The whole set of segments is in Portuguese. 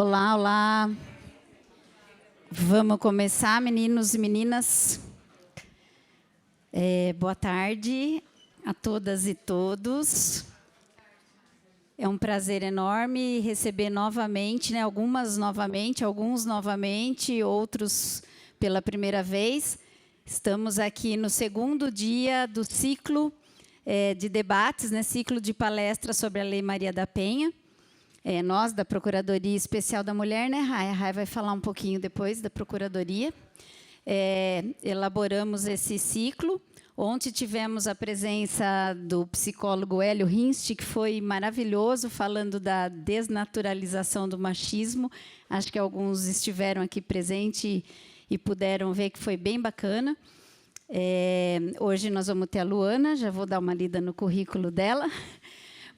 Olá, olá. Vamos começar, meninos e meninas. Boa tarde a todas e todos. É um prazer enorme receber novamente, né, alguns novamente, outros pela primeira vez. Estamos aqui no segundo dia do ciclo de debates, né, ciclo de palestras sobre a Lei Maria da Penha. Nós, da Procuradoria Especial da Mulher, né, Rai? A Rai vai falar um pouquinho depois da Procuradoria. Elaboramos esse ciclo. Ontem tivemos a presença do psicólogo Hélio Rinst, que foi maravilhoso, falando da desnaturalização do machismo. Acho que alguns estiveram aqui presentes e puderam ver que foi bem bacana. Hoje nós vamos ter a Luana, já vou dar uma lida no currículo dela.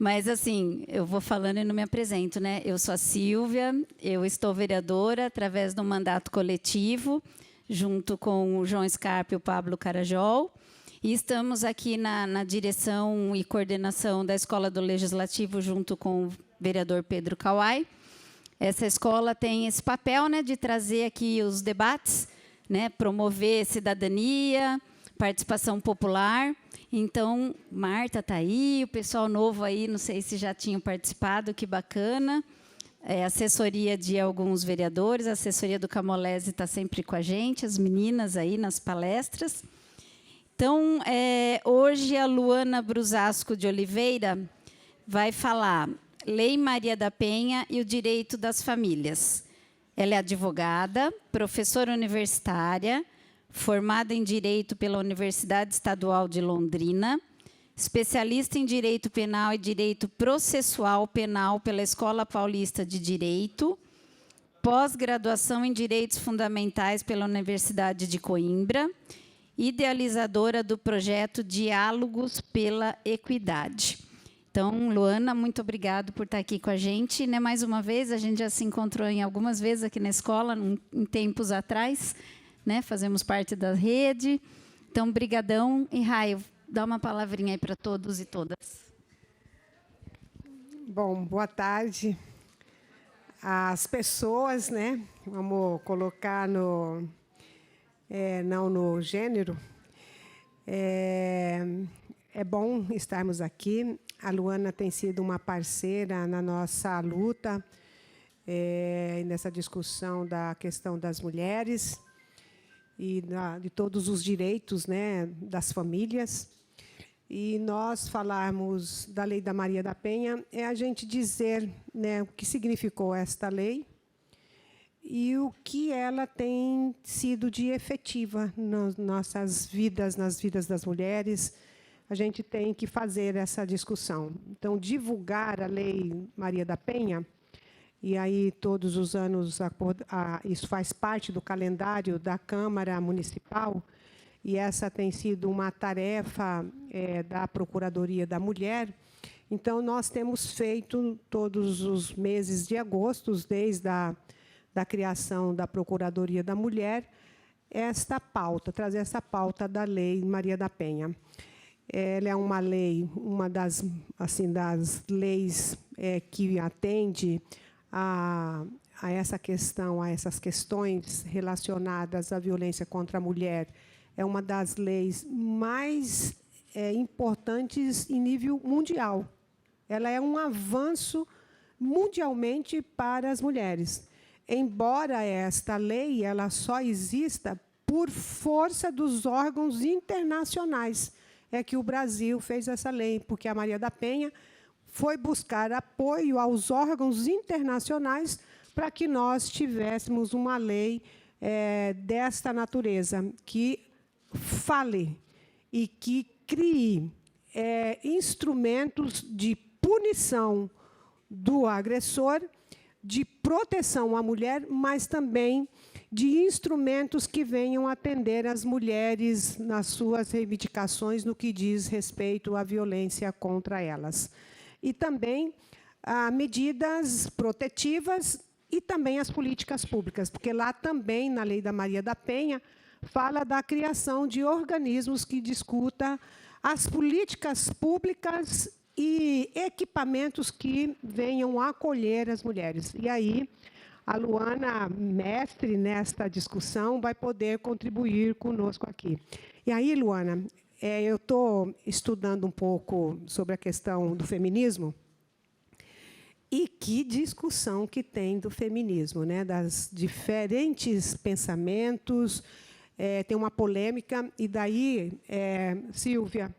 Mas, assim, eu vou falando e não me apresento, né? Eu sou a Silvia, eu estou vereadora através de um mandato coletivo, junto com o João Scarpa e o Pablo Carajol. E estamos aqui na direção e coordenação da Escola do Legislativo, junto com o vereador Pedro Kawai. Essa escola tem esse papel, né, de trazer aqui os debates, né, promover cidadania, participação popular. Então, Marta está aí, o pessoal novo aí, não sei se já tinham participado, que bacana. Assessoria de alguns vereadores, a assessoria do Camolese está sempre com a gente, as meninas aí nas palestras. Então, hoje a Luana Brusasco de Oliveira vai falar Lei Maria da Penha e o direito das famílias. Ela é advogada, professora universitária, formada em Direito pela Universidade Estadual de Londrina, especialista em Direito Penal e Direito Processual Penal pela Escola Paulista de Direito, pós-graduação em Direitos Fundamentais pela Universidade de Coimbra, idealizadora do projeto Diálogos pela Equidade. Então, Luana, muito obrigada por estar aqui com a gente, né? Mais uma vez, a gente já se encontrou em algumas vezes aqui na escola, em tempos atrás, né? Fazemos parte da rede. Então, brigadão. E, Raio, dá uma palavrinha aí para todos e todas. Bom, boa tarde. As pessoas, né? Vamos colocar não no gênero. É bom estarmos aqui. A Luana tem sido uma parceira na nossa luta, nessa discussão da questão das mulheres e de todos os direitos, né, das famílias. E nós falarmos da Lei da Maria da Penha é a gente dizer, né, o que significou esta lei e o que ela tem sido de efetiva nas nossas vidas, nas vidas das mulheres. A gente tem que fazer essa discussão. Então, divulgar a Lei Maria da Penha, e aí todos os anos isso faz parte do calendário da Câmara Municipal, e essa tem sido uma tarefa da Procuradoria da Mulher. Então, nós temos feito todos os meses de agosto, desde da criação da Procuradoria da Mulher, esta pauta, trazer essa pauta da Lei Maria da Penha. Ela é uma lei, uma das leis que atende a essa questão, a essas questões relacionadas à violência contra a mulher. É uma das leis mais importantes em nível mundial. Ela é um avanço mundialmente para as mulheres. Embora esta lei ela só exista por força dos órgãos internacionais, é que o Brasil fez essa lei, porque a Maria da Penha foi buscar apoio aos órgãos internacionais para que nós tivéssemos uma lei desta natureza, que fale e que crie instrumentos de punição do agressor, de proteção à mulher, mas também de instrumentos que venham atender as mulheres nas suas reivindicações no que diz respeito à violência contra elas. E também medidas protetivas e também as políticas públicas, porque lá também, na Lei da Maria da Penha, fala da criação de organismos que discuta as políticas públicas e equipamentos que venham acolher as mulheres. E aí, a Luana, mestre nesta discussão, vai poder contribuir conosco aqui. E aí, Luana, eu estou estudando um pouco sobre a questão do feminismo. E que discussão que tem do feminismo, né? Das diferentes pensamentos, tem uma polêmica, e daí, Silvia,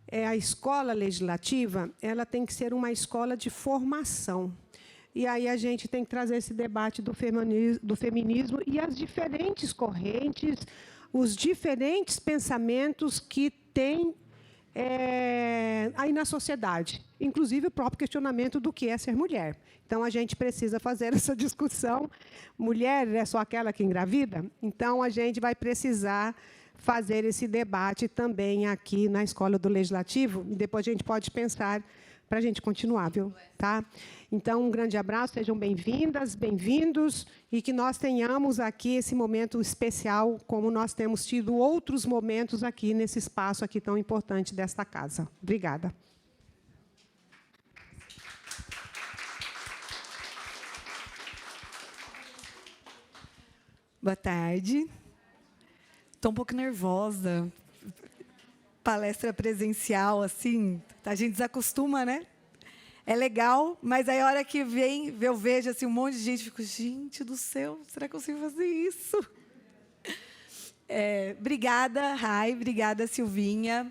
a escola legislativa ela tem que ser uma escola de formação. E aí a gente tem que trazer esse debate do feminismo e as diferentes correntes, os diferentes pensamentos que tem aí na sociedade, inclusive o próprio questionamento do que é ser mulher. Então, a gente precisa fazer essa discussão. Mulher é só aquela que engravida? Então, a gente vai precisar fazer esse debate também aqui na Escola do Legislativo, e depois a gente pode pensar para a gente continuar, viu? Tá? Então, um grande abraço, sejam bem-vindas, bem-vindos, e que nós tenhamos aqui esse momento especial, como nós temos tido outros momentos aqui nesse espaço aqui tão importante desta casa. Obrigada. Boa tarde. Estou um pouco nervosa. Palestra presencial, assim, a gente desacostuma, né? É legal, mas aí a hora que vem, eu vejo assim, um monte de gente, fico, gente do céu, será que eu consigo fazer isso? Obrigada, Rai, obrigada, Silvinha,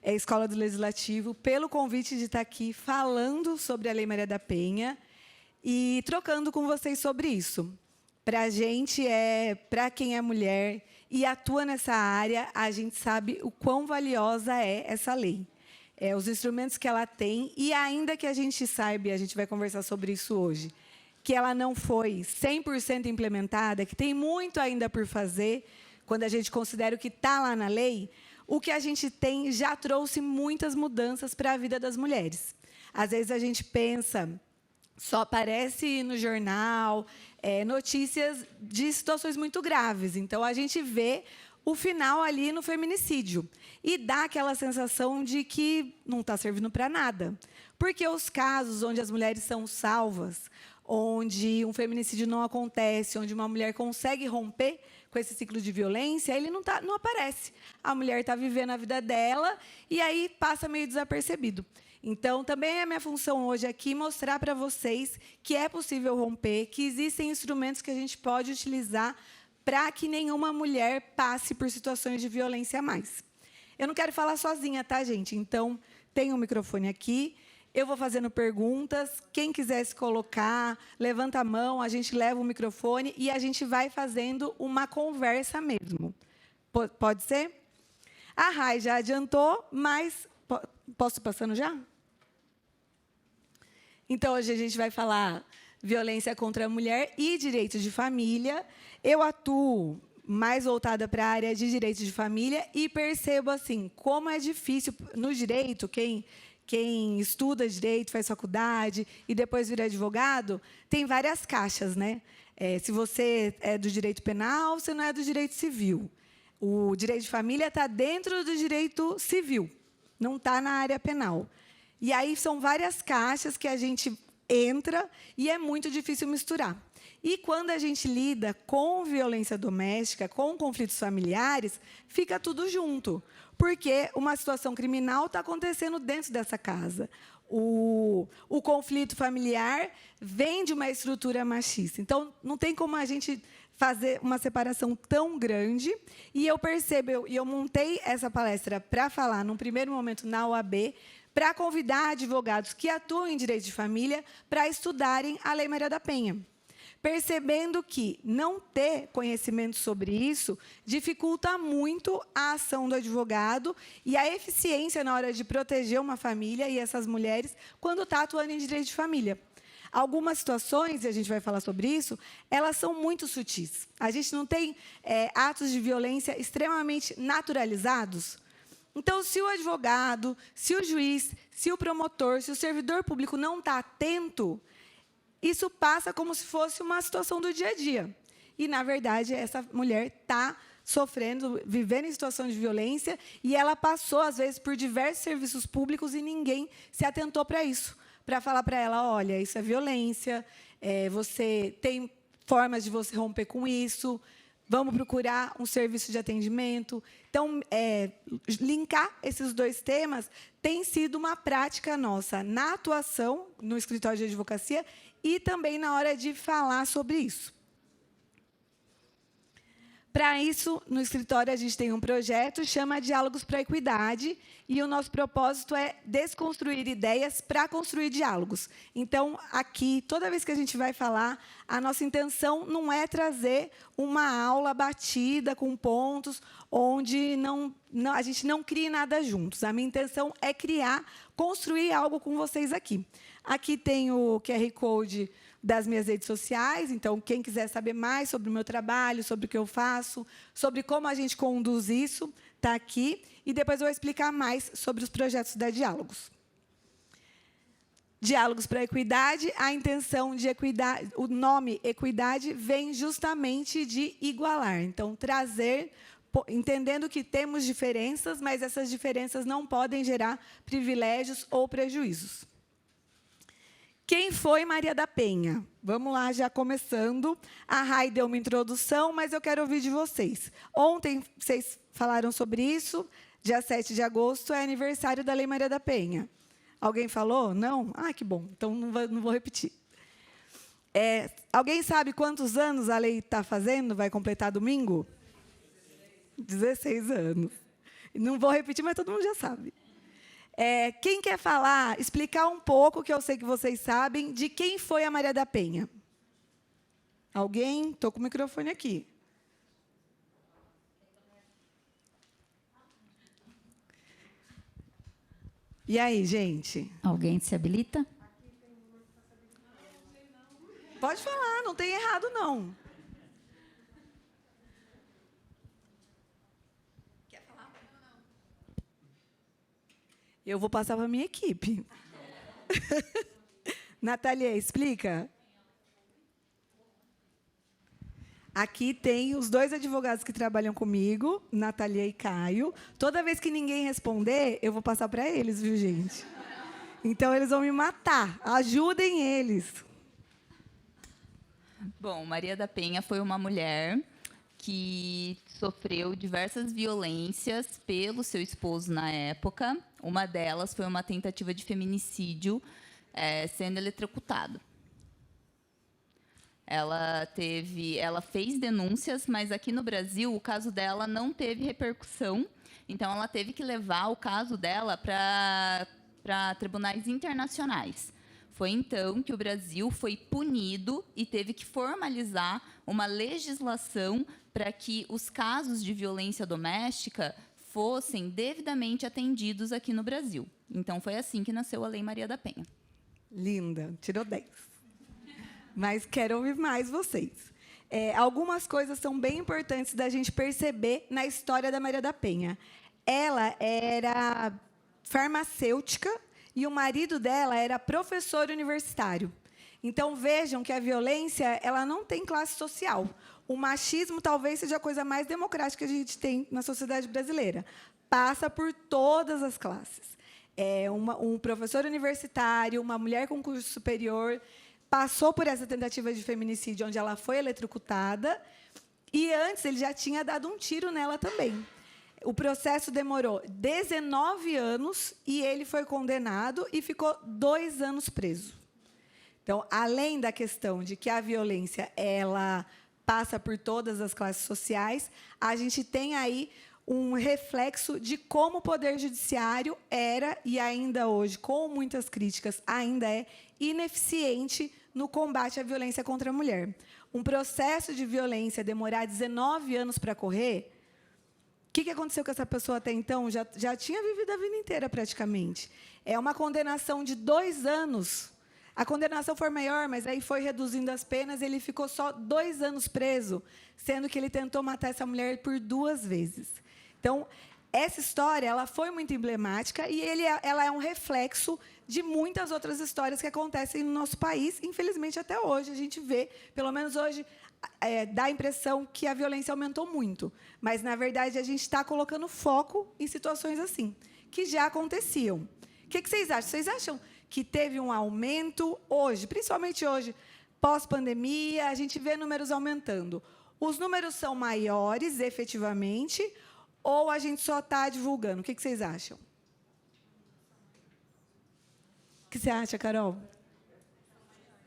Escola do Legislativo, pelo convite de estar aqui falando sobre a Lei Maria da Penha e trocando com vocês sobre isso. Para a gente, para quem é mulher e atua nessa área, a gente sabe o quão valiosa é essa lei. Os instrumentos que ela tem, e ainda que a gente saiba, e a gente vai conversar sobre isso hoje, que ela não foi 100% implementada, que tem muito ainda por fazer, quando a gente considera o que está lá na lei, o que a gente tem já trouxe muitas mudanças para a vida das mulheres. Às vezes a gente pensa, só aparece no jornal, notícias de situações muito graves. Então, a gente vê o final ali no feminicídio. E dá aquela sensação de que não está servindo para nada. Porque os casos onde as mulheres são salvas, onde um feminicídio não acontece, onde uma mulher consegue romper com esse ciclo de violência, ele não aparece. A mulher está vivendo a vida dela e aí passa meio desapercebido. Então, também é a minha função hoje aqui mostrar para vocês que é possível romper, que existem instrumentos que a gente pode utilizar para que nenhuma mulher passe por situações de violência a mais. Eu não quero falar sozinha, tá, gente? Então, tem um microfone aqui, eu vou fazendo perguntas, quem quiser se colocar, levanta a mão, a gente leva o microfone e a gente vai fazendo uma conversa mesmo. Pode ser? A Rai já adiantou, mas... Posso ir passando já? Então, hoje a gente vai falar violência contra a mulher e direitos de família. Eu atuo mais voltada para a área de direitos de família e percebo assim como é difícil no direito, quem estuda direito, faz faculdade e depois vira advogado, tem várias caixas, né? Se você é do direito penal, você não é do direito civil. O direito de família está dentro do direito civil, não está na área penal. E aí são várias caixas que a gente entra e é muito difícil misturar. E quando a gente lida com violência doméstica, com conflitos familiares, fica tudo junto, porque uma situação criminal está acontecendo dentro dessa casa. O conflito familiar vem de uma estrutura machista. Então, não tem como a gente fazer uma separação tão grande. E eu percebo, eu montei essa palestra para falar, num primeiro momento, na OAB, para convidar advogados que atuam em direito de família para estudarem a Lei Maria da Penha, percebendo que não ter conhecimento sobre isso dificulta muito a ação do advogado e a eficiência na hora de proteger uma família e essas mulheres quando está atuando em direito de família. Algumas situações, e a gente vai falar sobre isso, elas são muito sutis. A gente não tem atos de violência extremamente naturalizados. Então, se o advogado, se o juiz, se o promotor, se o servidor público não está atento, isso passa como se fosse uma situação do dia a dia. E, na verdade, essa mulher está sofrendo, vivendo em situação de violência, e ela passou, às vezes, por diversos serviços públicos e ninguém se atentou para isso, para falar para ela, olha, isso é violência, você tem formas de você romper com isso. Vamos procurar um serviço de atendimento. Então, linkar esses dois temas tem sido uma prática nossa na atuação no escritório de advocacia e também na hora de falar sobre isso. Para isso, no escritório, a gente tem um projeto, chama Diálogos para a Equidade, e o nosso propósito é desconstruir ideias para construir diálogos. Então, aqui, toda vez que a gente vai falar, a nossa intenção não é trazer uma aula batida com pontos, onde a gente não crie nada juntos. A minha intenção é construir algo com vocês aqui. Aqui tem o QR Code das minhas redes sociais, então, quem quiser saber mais sobre o meu trabalho, sobre o que eu faço, sobre como a gente conduz isso, está aqui. E depois eu vou explicar mais sobre os projetos da Diálogos. Diálogos para a Equidade, a intenção de equidade, o nome equidade vem justamente de igualar. Então, trazer, entendendo que temos diferenças, mas essas diferenças não podem gerar privilégios ou prejuízos. Quem foi Maria da Penha? Vamos lá, já começando. A Rai deu uma introdução, mas eu quero ouvir de vocês. Ontem, vocês falaram sobre isso. Dia 7 de agosto é aniversário da Lei Maria da Penha. Alguém falou? Não? Ah, que bom. Então, não vou repetir. Alguém sabe quantos anos a lei está fazendo? Vai completar domingo? 16 anos. Não vou repetir, mas todo mundo já sabe. Quem quer falar, explicar um pouco, que eu sei que vocês sabem, de quem foi a Maria da Penha? Alguém? Estou com o microfone aqui. E aí, gente? Alguém se habilita? Pode falar, não tem errado, não. Eu vou passar para a minha equipe. Natália, explica. Aqui tem os dois advogados que trabalham comigo, Natália e Caio. Toda vez que ninguém responder, eu vou passar para eles, viu, gente? Então, eles vão me matar. Ajudem eles. Bom, Maria da Penha foi uma mulher que sofreu diversas violências pelo seu esposo na época. Uma delas foi uma tentativa de feminicídio, sendo eletrocutado. Ela fez denúncias, mas aqui no Brasil o caso dela não teve repercussão. Então, ela teve que levar o caso dela para tribunais internacionais. Foi então que o Brasil foi punido e teve que formalizar uma legislação para que os casos de violência doméstica fossem devidamente atendidos aqui no Brasil. Então, foi assim que nasceu a Lei Maria da Penha. Linda, tirou 10. Mas quero ouvir mais vocês. Algumas coisas são bem importantes da gente perceber na história da Maria da Penha. Ela era farmacêutica e o marido dela era professor universitário. Então, vejam que a violência ela não tem classe social. O machismo talvez seja a coisa mais democrática que a gente tem na sociedade brasileira. Passa por todas as classes. Um professor universitário, uma mulher com curso superior, passou por essa tentativa de feminicídio, onde ela foi eletrocutada, e antes ele já tinha dado um tiro nela também. O processo demorou 19 anos e ele foi condenado e ficou 2 anos preso. Então, além da questão de que a violência ela passa por todas as classes sociais, a gente tem aí um reflexo de como o Poder Judiciário era, e ainda hoje, com muitas críticas, ainda é ineficiente no combate à violência contra a mulher. Um processo de violência demorar 19 anos para correr, o que aconteceu com essa pessoa até então? Já tinha vivido a vida inteira, praticamente. É uma condenação de 2 anos. A condenação foi maior, mas aí foi reduzindo as penas, ele ficou só 2 anos preso, sendo que ele tentou matar essa mulher por 2 vezes. Então, essa história ela foi muito emblemática e ela é um reflexo de muitas outras histórias que acontecem no nosso país. Infelizmente, até hoje, a gente vê, pelo menos hoje, dá a impressão que a violência aumentou muito. Mas, na verdade, a gente está colocando foco em situações assim, que já aconteciam. O que vocês acham? Vocês acham que teve um aumento hoje, principalmente hoje, pós-pandemia, a gente vê números aumentando. Os números são maiores, efetivamente, ou a gente só está divulgando? O que vocês acham? O que você acha, Carol?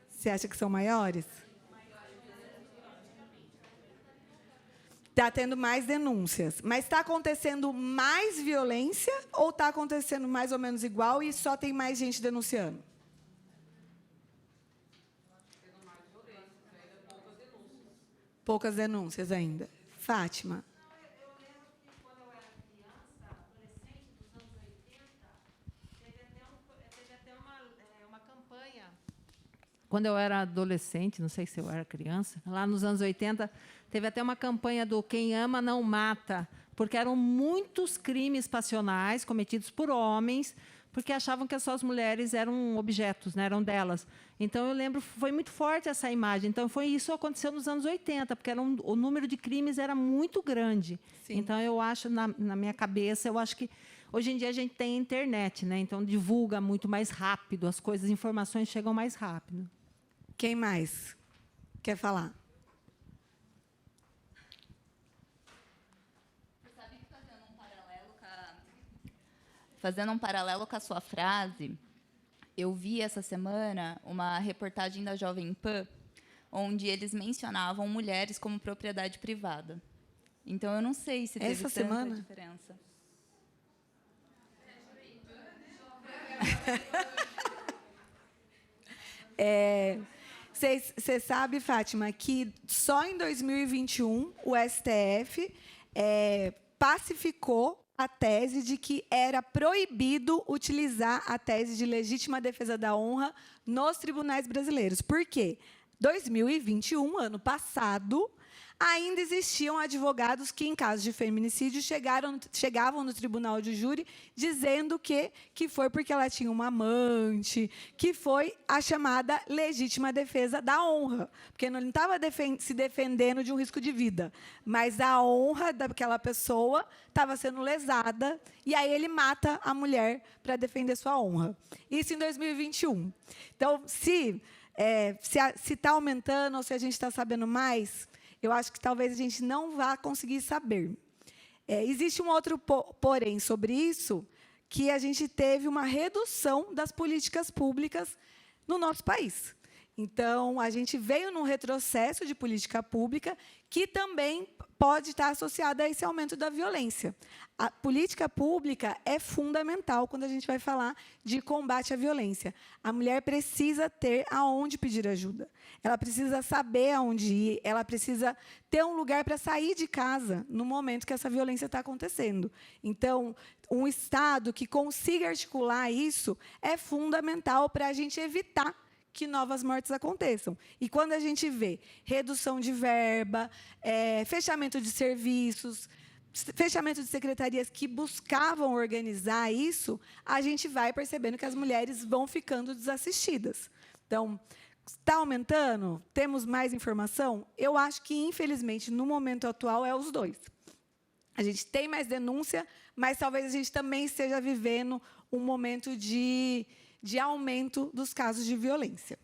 Você acha que são maiores? Está tendo mais denúncias. Mas está acontecendo mais violência ou está acontecendo mais ou menos igual e só tem mais gente denunciando? Poucas denúncias ainda. Fátima. Eu lembro que quando eu era criança, adolescente, dos anos 80, teve até uma campanha. Quando eu era adolescente, não sei se eu era criança, lá nos anos 80, teve até uma campanha do Quem Ama Não Mata, porque eram muitos crimes passionais cometidos por homens, porque achavam que as suas mulheres eram objetos, né, eram delas. Então, eu lembro, foi muito forte essa imagem. Então, isso aconteceu nos anos 80, porque o número de crimes era muito grande. Sim. Então, eu acho, na minha cabeça, eu acho que hoje em dia a gente tem internet, né? Então, divulga muito mais rápido, as coisas, informações chegam mais rápido. Quem mais quer falar? Fazendo um paralelo com a sua frase, eu vi essa semana uma reportagem da Jovem Pan, onde eles mencionavam mulheres como propriedade privada. Então, eu não sei se teve Essa tanta semana? diferença. Você sabe, Fátima, que só em 2021 o STF pacificou a tese de que era proibido utilizar a tese de legítima defesa da honra nos tribunais brasileiros. Por quê? 2021, ano passado, ainda existiam advogados que, em casos de feminicídio, chegavam no tribunal de júri dizendo que foi porque ela tinha uma amante, que foi a chamada legítima defesa da honra, porque ele não estava se defendendo de um risco de vida, mas a honra daquela pessoa estava sendo lesada, e aí ele mata a mulher para defender sua honra. Isso em 2021. Então, se está aumentando ou se a gente está sabendo mais, eu acho que talvez a gente não vá conseguir saber. Existe um outro porém sobre isso, que a gente teve uma redução das políticas públicas no nosso país. Então, a gente veio num retrocesso de política pública que também pode estar associado a esse aumento da violência. A política pública é fundamental quando a gente vai falar de combate à violência. A mulher precisa ter aonde pedir ajuda. Ela precisa saber aonde ir, ela precisa ter um lugar para sair de casa no momento que essa violência está acontecendo. Então, um Estado que consiga articular isso é fundamental para a gente evitar que novas mortes aconteçam. E quando a gente vê redução de verba, fechamento de serviços, fechamento de secretarias que buscavam organizar isso, a gente vai percebendo que as mulheres vão ficando desassistidas. Então, está aumentando? Temos mais informação? Eu acho que, infelizmente, no momento atual, é os dois. A gente tem mais denúncia, mas talvez a gente também esteja vivendo um momento de aumento dos casos de violência.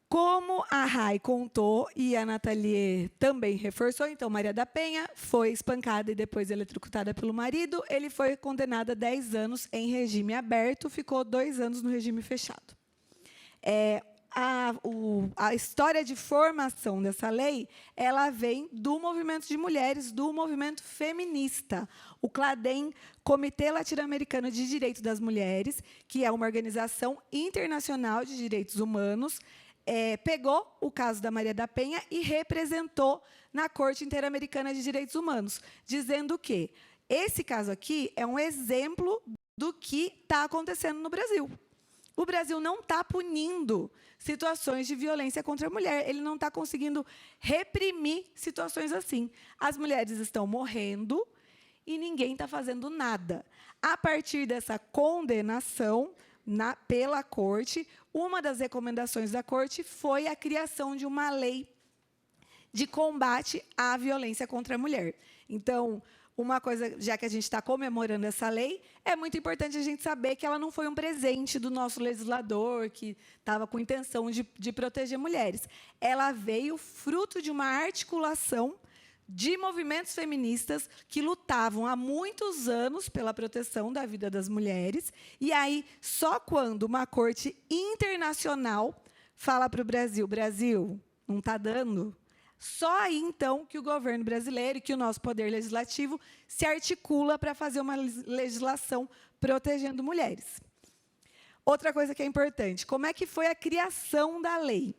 Como a Rai contou e a Nathalie também reforçou, então, Maria da Penha foi espancada e depois eletrocutada pelo marido. Ele foi condenado a 10 anos em regime aberto, ficou 2 anos no regime fechado. A história de formação dessa lei, ela vem do movimento de mulheres, do movimento feminista. O CLADEM, Comitê Latino-Americano de Direitos das Mulheres, que é uma organização internacional de direitos humanos, pegou o caso da Maria da Penha e representou na Corte Interamericana de Direitos Humanos, dizendo que esse caso aqui é um exemplo do que está acontecendo no Brasil. O Brasil não está punindo situações de violência contra a mulher. Ele não está conseguindo reprimir situações assim. As mulheres estão morrendo e ninguém está fazendo nada. A partir dessa condenação pela Corte, uma das recomendações da Corte foi a criação de uma lei de combate à violência contra a mulher. Então, uma coisa, já que a gente está comemorando essa lei, é muito importante a gente saber que ela não foi um presente do nosso legislador, que estava com intenção de proteger mulheres. Ela veio fruto de uma articulação de movimentos feministas que lutavam há muitos anos pela proteção da vida das mulheres. E aí, só quando uma corte internacional fala para o Brasil, Brasil, não está dando, só aí, então, que o governo brasileiro e que o nosso poder legislativo se articula para fazer uma legislação protegendo mulheres. Outra coisa que é importante, como é que foi a criação da lei?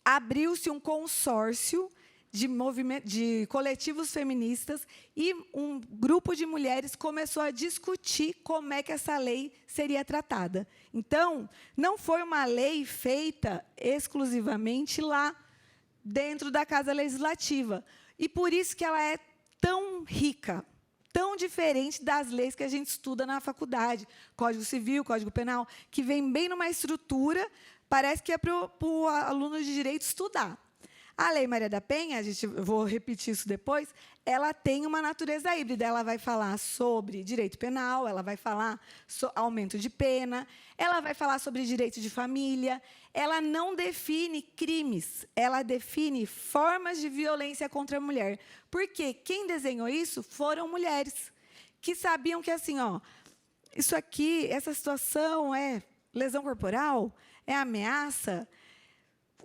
Abriu-se um consórcio de coletivos feministas e um grupo de mulheres começou a discutir como é que essa lei seria tratada. Então, não foi uma lei feita exclusivamente lá, dentro da Casa Legislativa. E por isso que ela é tão rica, tão diferente das leis que a gente estuda na faculdade, Código Civil, Código Penal, que vem bem numa estrutura, parece que é para o aluno de direito estudar. A Lei Maria da Penha, vou repetir isso depois, ela tem uma natureza híbrida. Ela vai falar sobre direito penal, ela vai falar sobre aumento de pena, ela vai falar sobre direito de família. Ela não define crimes, ela define formas de violência contra a mulher. Porque quem desenhou isso foram mulheres que sabiam que, assim, isso aqui, essa situação é lesão corporal, é ameaça.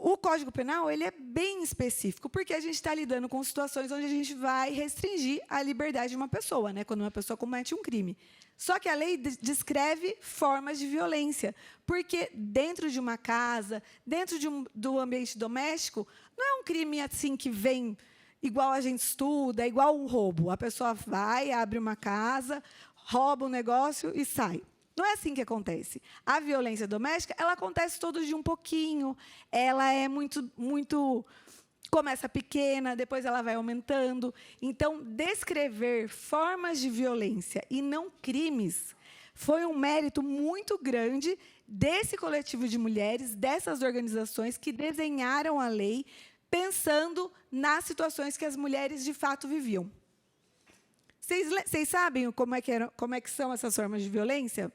O Código Penal ele é bem específico, porque a gente está lidando com situações onde a gente vai restringir a liberdade de uma pessoa, né, quando uma pessoa comete um crime. Só que a lei descreve formas de violência, porque dentro de uma casa, dentro do ambiente doméstico, não é um crime assim que vem igual a gente estuda, igual um roubo. A pessoa vai, abre uma casa, rouba um negócio e sai. Não é assim que acontece. A violência doméstica, ela acontece todo dia um pouquinho, ela é muito começa pequena, depois ela vai aumentando. Então, descrever formas de violência e não crimes foi um mérito muito grande desse coletivo de mulheres, dessas organizações que desenharam a lei pensando nas situações que as mulheres de fato viviam. Vocês sabem como é que são essas formas de violência?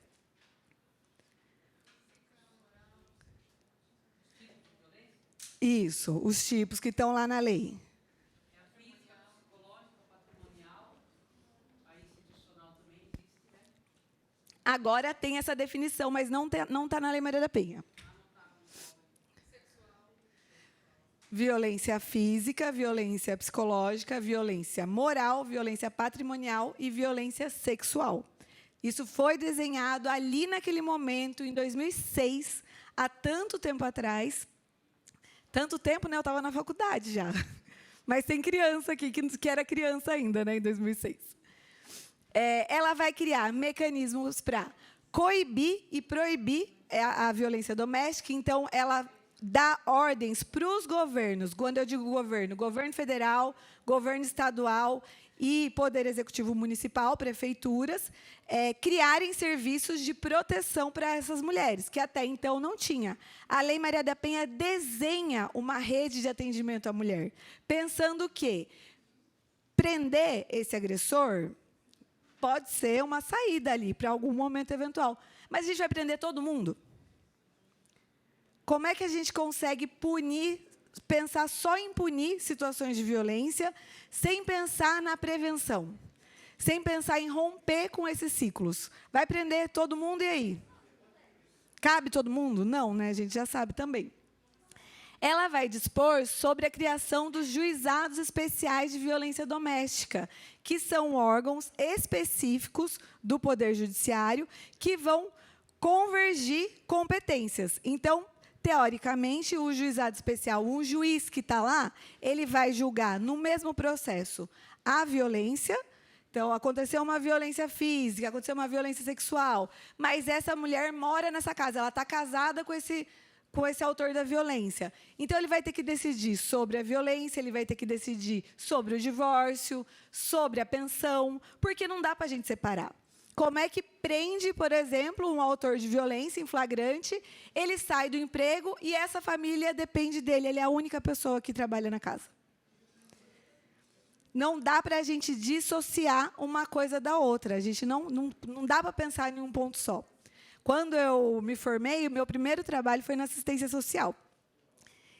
Isso, os tipos que estão lá na lei. É a física, a psicológica, a patrimonial, a institucional também existe, né? Agora tem essa definição, mas não está na Lei Maria da Penha. Violência física, violência psicológica, violência moral, violência patrimonial e violência sexual. Isso foi desenhado ali naquele momento, em 2006, há tanto tempo atrás. Tanto tempo, né? Eu estava na faculdade já. Mas tem criança aqui, que era criança ainda, né, em 2006. Ela vai criar mecanismos para coibir e proibir a violência doméstica. Então, ela dá ordens para os governos. Quando eu digo governo federal, governo estadual e Poder Executivo Municipal, prefeituras, criarem serviços de proteção para essas mulheres, que até então não tinha. A Lei Maria da Penha desenha uma rede de atendimento à mulher, pensando que prender esse agressor pode ser uma saída ali para algum momento eventual. Mas a gente vai prender todo mundo? Como é que a gente consegue punir, pensar só em punir situações de violência, sem pensar na prevenção, sem pensar em romper com esses ciclos? Vai prender todo mundo e aí? Cabe todo mundo? Não, né? A gente já sabe também. Ela vai dispor sobre a criação dos juizados especiais de violência doméstica, que são órgãos específicos do Poder Judiciário que vão convergir competências. Então, teoricamente, o juizado especial, o juiz que está lá, ele vai julgar no mesmo processo a violência. Então, aconteceu uma violência física, aconteceu uma violência sexual, mas essa mulher mora nessa casa, ela está casada com esse autor da violência. Então, ele vai ter que decidir sobre a violência, ele vai ter que decidir sobre o divórcio, sobre a pensão, porque não dá para a gente separar. Como é que prende, por exemplo, um autor de violência em flagrante, ele sai do emprego e essa família depende dele, ele é a única pessoa que trabalha na casa. não dá para a gente dissociar uma coisa da outra. A gente não dá para pensar em um ponto só. Quando eu me formei, o meu primeiro trabalho foi na assistência social.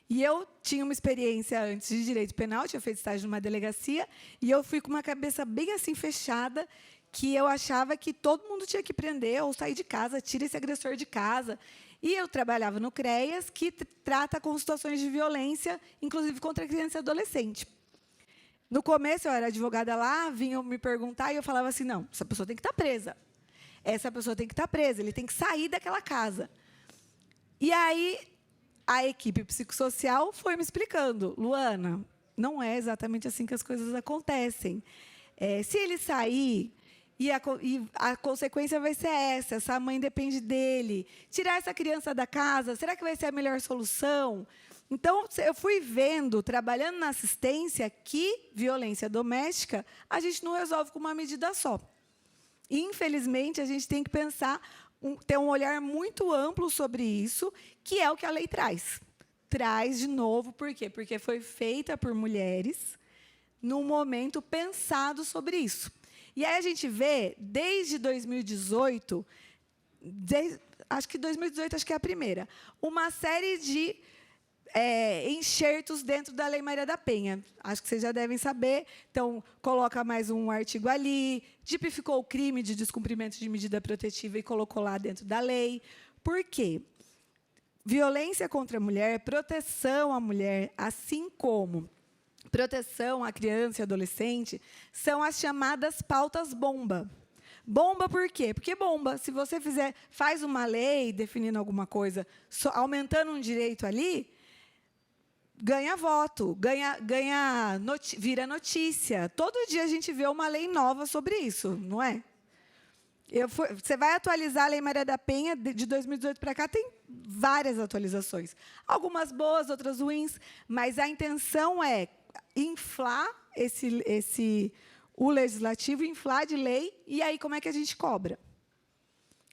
E eu tinha uma experiência antes de direito penal, tinha feito estágio numa delegacia, e eu fui com uma cabeça bem assim fechada, que eu achava que todo mundo tinha que prender ou sair de casa, tira esse agressor de casa. E eu trabalhava no CREAS, que trata com situações de violência, inclusive contra criança e adolescente. No começo, eu era advogada lá, vinham me perguntar, e eu falava assim, não, essa pessoa tem que estar presa. Essa pessoa tem que estar presa, ele tem que sair daquela casa. E aí, a equipe psicossocial foi me explicando, Luana, não é exatamente assim que as coisas acontecem. Se ele sair, e a consequência vai ser essa mãe depende dele. Tirar essa criança da casa, será que vai ser a melhor solução? Então, eu fui vendo, trabalhando na assistência, que violência doméstica a gente não resolve com uma medida só. Infelizmente, a gente tem que pensar, ter um olhar muito amplo sobre isso, que é o que a lei traz. Traz de novo, por quê? Porque foi feita por mulheres num momento pensado sobre isso. E aí a gente vê, desde 2018, acho que 2018 acho que é a primeira, uma série de enxertos dentro da Lei Maria da Penha. Acho que vocês já devem saber. Então, coloca mais um artigo ali, tipificou o crime de descumprimento de medida protetiva e colocou lá dentro da lei. Por quê? Violência contra a mulher, proteção à mulher, assim como proteção à criança e adolescente, são as chamadas pautas bomba. Bomba por quê? Porque bomba, se você faz uma lei definindo alguma coisa, aumentando um direito ali, ganha voto, vira notícia. Todo dia a gente vê uma lei nova sobre isso, não é? Você vai atualizar a Lei Maria da Penha, de 2018 para cá, tem várias atualizações. Algumas boas, outras ruins, mas a intenção é inflar o legislativo, inflar de lei, e aí como é que a gente cobra?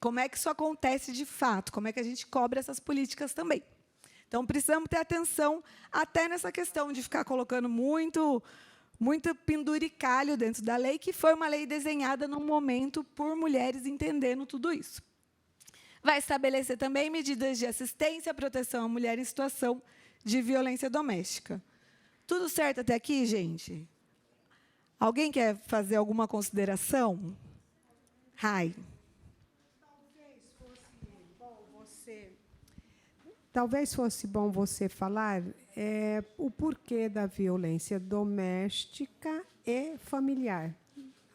Como é que isso acontece de fato? Como é que a gente cobra essas políticas também? Então, precisamos ter atenção até nessa questão de ficar colocando muito penduricalho dentro da lei, que foi uma lei desenhada num momento por mulheres entendendo tudo isso. Vai estabelecer também medidas de assistência e proteção à mulher em situação de violência doméstica. Tudo certo até aqui, gente? Alguém quer fazer alguma consideração? Rai. Talvez fosse bom você falar o porquê da violência doméstica e familiar.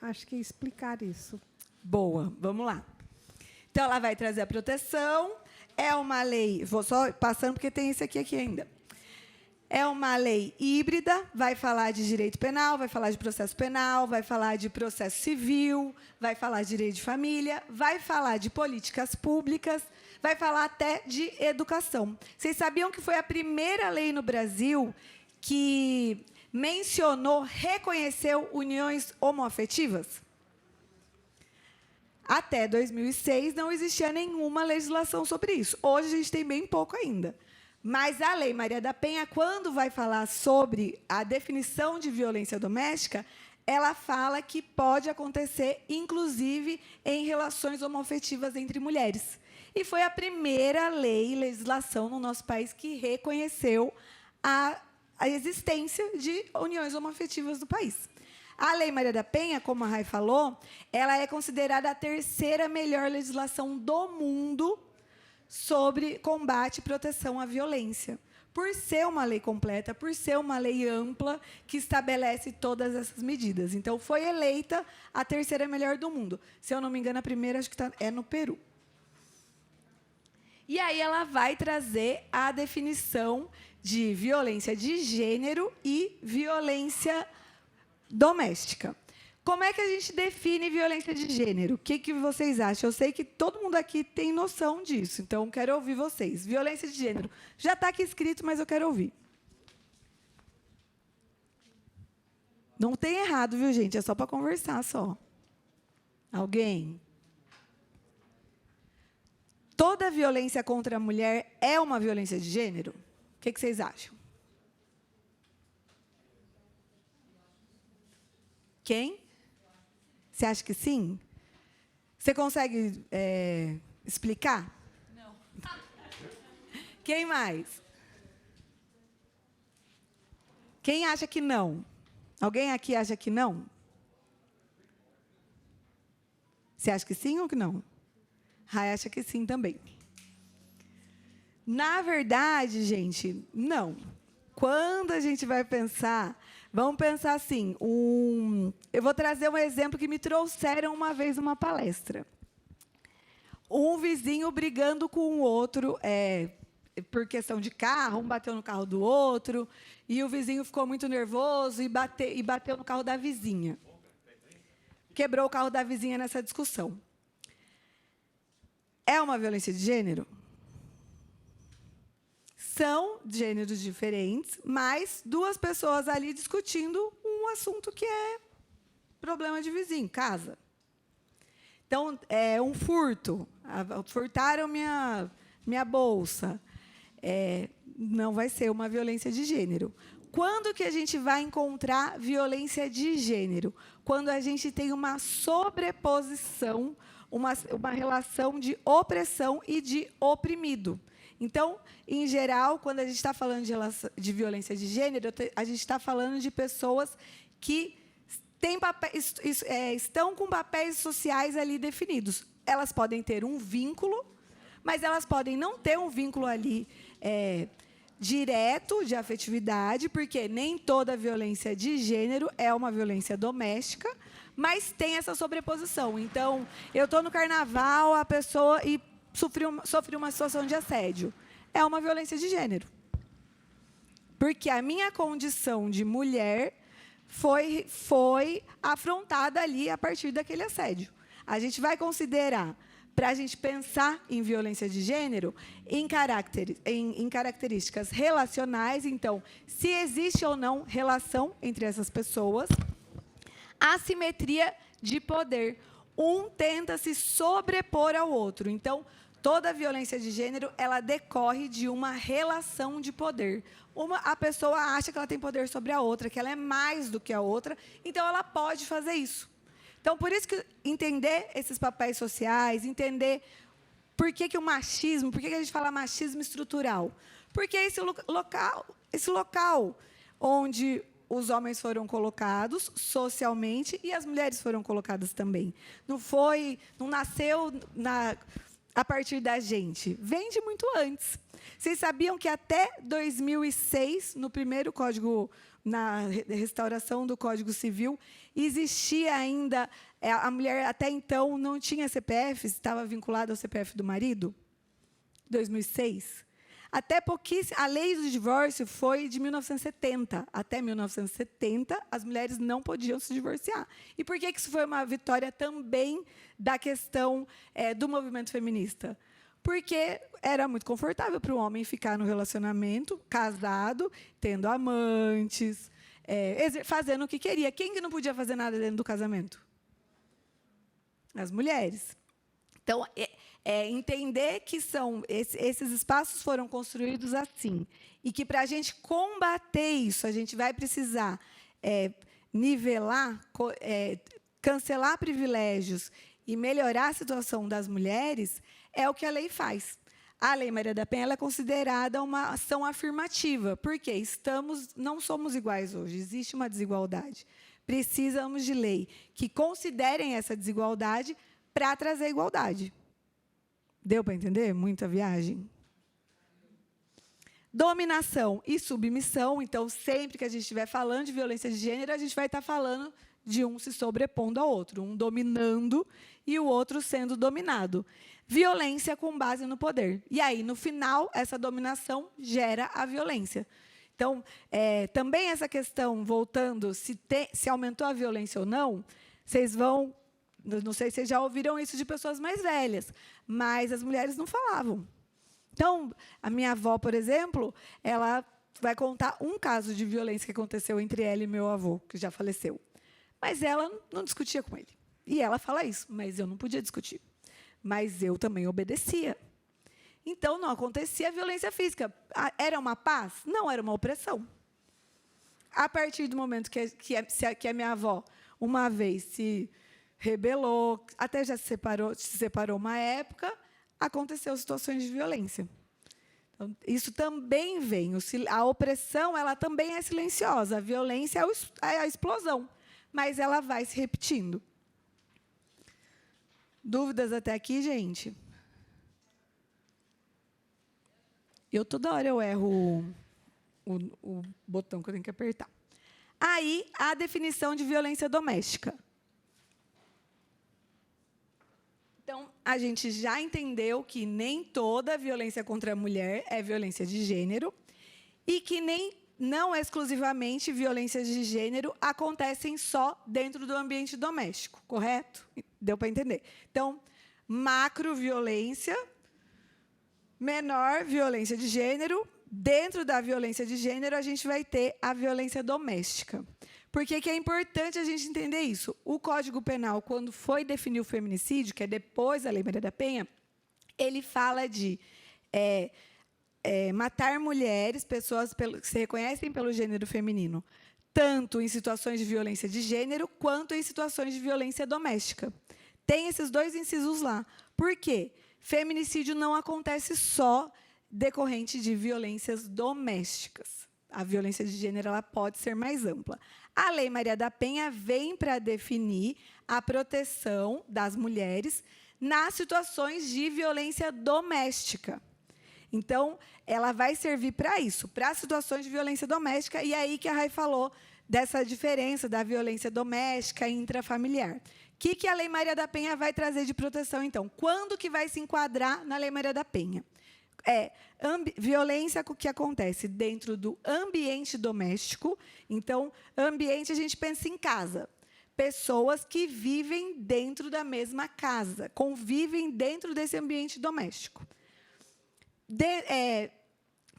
Acho que explicar isso. Boa, vamos lá. Então, ela vai trazer a proteção. É uma lei, vou só passando porque tem esse aqui ainda. É uma lei híbrida, vai falar de direito penal, vai falar de processo penal, vai falar de processo civil, vai falar de direito de família, vai falar de políticas públicas, vai falar até de educação. Vocês sabiam que foi a primeira lei no Brasil que reconheceu uniões homoafetivas? Até 2006, não existia nenhuma legislação sobre isso. Hoje, a gente tem bem pouco ainda. Mas a Lei Maria da Penha, quando vai falar sobre a definição de violência doméstica, ela fala que pode acontecer, inclusive, em relações homoafetivas entre mulheres. E foi a primeira legislação no nosso país que reconheceu a existência de uniões homoafetivas no país. A Lei Maria da Penha, como a Rai falou, ela é considerada a terceira melhor legislação do mundo sobre combate e proteção à violência, por ser uma lei completa, por ser uma lei ampla que estabelece todas essas medidas. Então, foi eleita a terceira melhor do mundo. Se eu não me engano, a primeira acho que é no Peru. E aí ela vai trazer a definição de violência de gênero e violência doméstica. Como é que a gente define violência de gênero? O que vocês acham? Eu sei que todo mundo aqui tem noção disso, então quero ouvir vocês. Violência de gênero. Já está aqui escrito, mas eu quero ouvir. Não tem errado, viu, gente? É só para conversar, só. Alguém? Toda violência contra a mulher é uma violência de gênero? O que vocês acham? Quem? Você acha que sim? Você consegue explicar? Não. Quem mais? Quem acha que não? Alguém aqui acha que não? Você acha que sim ou que não? Rai acha que sim também. Na verdade, gente, não. Quando a gente vai pensar, vamos pensar assim, eu vou trazer um exemplo que me trouxeram uma vez numa palestra. Um vizinho brigando com o outro, por questão de carro, um bateu no carro do outro, e o vizinho ficou muito nervoso e bateu no carro da vizinha. Quebrou o carro da vizinha nessa discussão. É uma violência de gênero? São gêneros diferentes, mas duas pessoas ali discutindo um assunto que é problema de vizinho, casa. Então, um furto. Furtaram minha bolsa. Não vai ser uma violência de gênero. Quando que a gente vai encontrar violência de gênero? Quando a gente tem uma sobreposição, uma relação de opressão e de oprimido. Então, em geral, quando a gente está falando de violência de gênero, a gente está falando de pessoas que estão com papéis sociais ali definidos. Elas podem ter um vínculo, mas elas podem não ter um vínculo ali direto de afetividade, porque nem toda violência de gênero é uma violência doméstica, mas tem essa sobreposição. Então, eu estou no carnaval, a pessoa sofri uma situação de assédio. É uma violência de gênero. Porque a minha condição de mulher foi afrontada ali a partir daquele assédio. A gente vai considerar, para a gente pensar em violência de gênero, em características relacionais. Então, se existe ou não relação entre essas pessoas, assimetria de poder. Um tenta se sobrepor ao outro. Então, toda violência de gênero, ela decorre de uma relação de poder. A pessoa acha que ela tem poder sobre a outra, que ela é mais do que a outra, então ela pode fazer isso. Então, por isso que entender esses papéis sociais, entender por que o machismo, por que a gente fala machismo estrutural? Porque esse local onde os homens foram colocados socialmente e as mulheres foram colocadas também. Não nasceu a partir da gente. Vem de muito antes. Vocês sabiam que até 2006, no primeiro código, na restauração do Código Civil, existia ainda, a mulher até então não tinha CPF, estava vinculada ao CPF do marido? 2006. Até pouquíssimo, a lei do divórcio foi de 1970. Até 1970, as mulheres não podiam se divorciar. E por que isso foi uma vitória também da questão do movimento feminista? Porque era muito confortável para o homem ficar no relacionamento, casado, tendo amantes, fazendo o que queria. Quem que não podia fazer nada dentro do casamento? As mulheres. Então, entender que esses espaços foram construídos assim, e que, para a gente combater isso, a gente vai precisar nivelar, cancelar privilégios e melhorar a situação das mulheres, é o que a lei faz. A Lei Maria da Penha ela é considerada uma ação afirmativa, porque não somos iguais hoje, existe uma desigualdade. Precisamos de lei que considerem essa desigualdade para trazer igualdade. Deu para entender? Muita viagem? Dominação e submissão. Então, sempre que a gente estiver falando de violência de gênero, a gente vai estar falando de um se sobrepondo ao outro, um dominando e o outro sendo dominado. Violência com base no poder. E aí, no final, essa dominação gera a violência. Então, também essa questão, voltando, se aumentou a violência ou não, vocês vão... Não sei se vocês já ouviram isso de pessoas mais velhas, mas as mulheres não falavam. Então, a minha avó, por exemplo, ela vai contar um caso de violência que aconteceu entre ela e meu avô, que já faleceu. Mas ela não discutia com ele. E ela fala isso, mas eu não podia discutir. Mas eu também obedecia. Então, não acontecia violência física. Era uma paz? Não, era uma opressão. A partir do momento que a minha avó uma vez se rebelou, até já se separou uma época, aconteceu situações de violência. Então, isso também vem. A opressão ela também é silenciosa. A violência é a explosão, mas ela vai se repetindo. Dúvidas até aqui, gente? Toda hora eu erro o botão que eu tenho que apertar. Aí, a definição de violência doméstica. Então, a gente já entendeu que nem toda violência contra a mulher é violência de gênero e que não exclusivamente violências de gênero acontecem só dentro do ambiente doméstico, correto? Deu para entender? Então, macroviolência, menor violência de gênero. Dentro da violência de gênero, a gente vai ter a violência doméstica. Por que é importante a gente entender isso? O Código Penal, quando foi definir o feminicídio, que é depois da Lei Maria da Penha, ele fala de matar mulheres, pessoas que se reconhecem pelo gênero feminino, tanto em situações de violência de gênero, quanto em situações de violência doméstica. Tem esses dois incisos lá. Por quê? Feminicídio não acontece só decorrente de violências domésticas. A violência de gênero ela pode ser mais ampla. A Lei Maria da Penha vem para definir a proteção das mulheres nas situações de violência doméstica. Então, ela vai servir para isso, para situações de violência doméstica, e é aí que a Rai falou dessa diferença da violência doméstica e intrafamiliar. O que a Lei Maria da Penha vai trazer de proteção, então? Quando que vai se enquadrar na Lei Maria da Penha? Violência que acontece dentro do ambiente doméstico. Então, ambiente, a gente pensa em casa. Pessoas que vivem dentro da mesma casa, convivem dentro desse ambiente doméstico.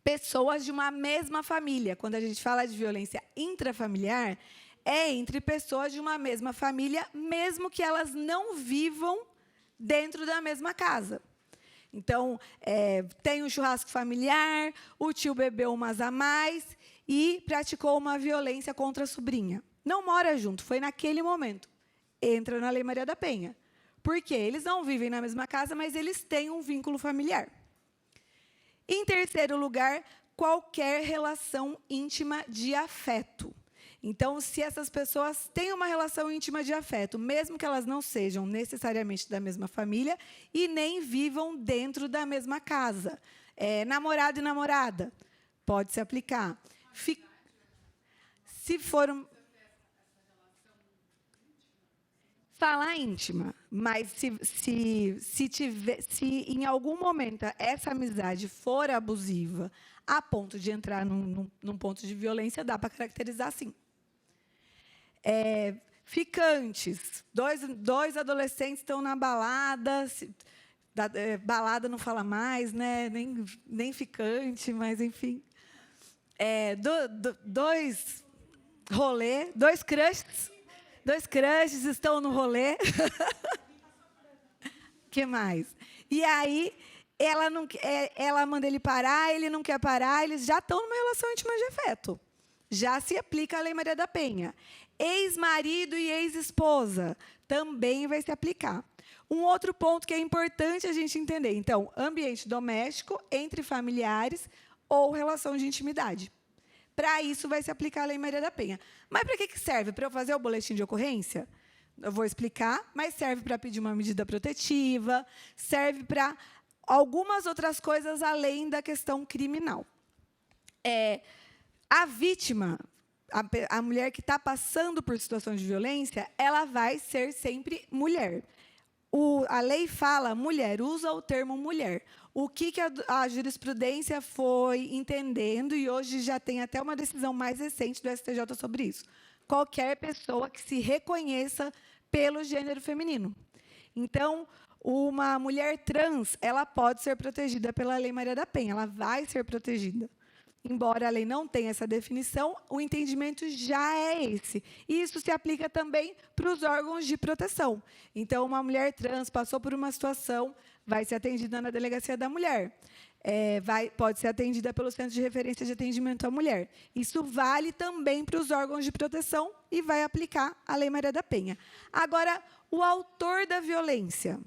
Pessoas de uma mesma família. Quando a gente fala de violência intrafamiliar, é entre pessoas de uma mesma família, mesmo que elas não vivam dentro da mesma casa. Então, tem um churrasco familiar, o tio bebeu umas a mais e praticou uma violência contra a sobrinha. Não mora junto, foi naquele momento. Entra na Lei Maria da Penha. Por quê? Eles não vivem na mesma casa, mas eles têm um vínculo familiar. Em terceiro lugar, qualquer relação íntima de afeto. Então, se essas pessoas têm uma relação íntima de afeto, mesmo que elas não sejam necessariamente da mesma família e nem vivam dentro da mesma casa. Namorado e namorada, pode se aplicar. Se for falar íntima, mas se em algum momento essa amizade for abusiva a ponto de entrar num ponto de violência, dá para caracterizar assim. Ficantes. Dois adolescentes estão na balada. Balada não fala mais, né? Nem ficante, mas, enfim. Dois rolê, dois crushes. Dois crushes estão no rolê. O que mais? E aí, ela manda ele parar, ele não quer parar, eles já estão numa relação íntima de afeto. Já se aplica a Lei Maria da Penha. Ex-marido e ex-esposa também vai se aplicar. Um outro ponto que é importante a gente entender. Então, ambiente doméstico, entre familiares ou relação de intimidade. Para isso, vai se aplicar a Lei Maria da Penha. Mas para que serve? Para eu fazer o boletim de ocorrência? Eu vou explicar, mas serve para pedir uma medida protetiva, serve para algumas outras coisas além da questão criminal. A vítima, a mulher que está passando por situações de violência, ela vai ser sempre mulher. A lei fala mulher, usa o termo mulher. O que a jurisprudência foi entendendo, e hoje já tem até uma decisão mais recente do STJ sobre isso. Qualquer pessoa que se reconheça pelo gênero feminino. Então, uma mulher trans, ela pode ser protegida pela Lei Maria da Penha, ela vai ser protegida. Embora a lei não tenha essa definição, o entendimento já é esse. E isso se aplica também para os órgãos de proteção. Então, uma mulher trans passou por uma situação, vai ser atendida na Delegacia da Mulher. Pode ser atendida pelo Centro de Referência de Atendimento à Mulher. Isso vale também para os órgãos de proteção e vai aplicar a Lei Maria da Penha. Agora, o autor da violência.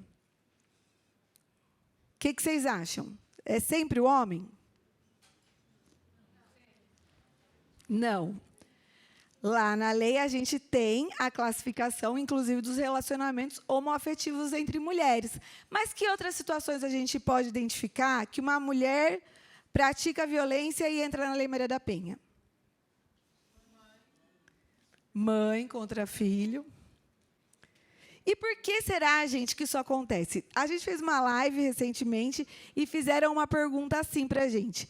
O que vocês acham? É sempre o homem? Não. Lá na lei, a gente tem a classificação, inclusive, dos relacionamentos homoafetivos entre mulheres. Mas que outras situações a gente pode identificar que uma mulher pratica violência e entra na Lei Maria da Penha? Mãe contra filho. E por que será, gente, que isso acontece? A gente fez uma live recentemente e fizeram uma pergunta assim para a gente.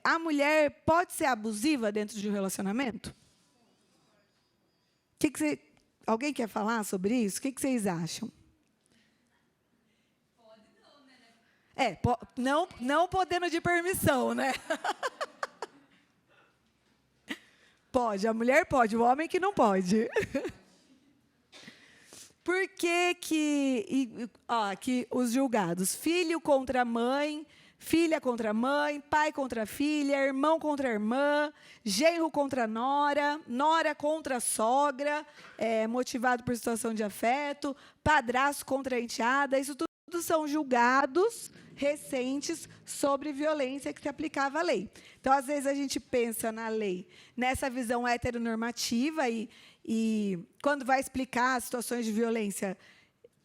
A mulher pode ser abusiva dentro de um relacionamento? Alguém quer falar sobre isso? O que vocês acham? Pode não, né? Não podendo de permissão, né? Pode, a mulher pode, o homem que não pode. Por que aqui os julgados? Filho contra mãe, filha contra mãe, pai contra filha, irmão contra irmã, genro contra nora, nora contra sogra, motivado por situação de afeto, padrasto contra enteada. Isso tudo são julgados recentes sobre violência que se aplicava à lei. Então, às vezes, a gente pensa na lei nessa visão heteronormativa e quando vai explicar as situações de violência,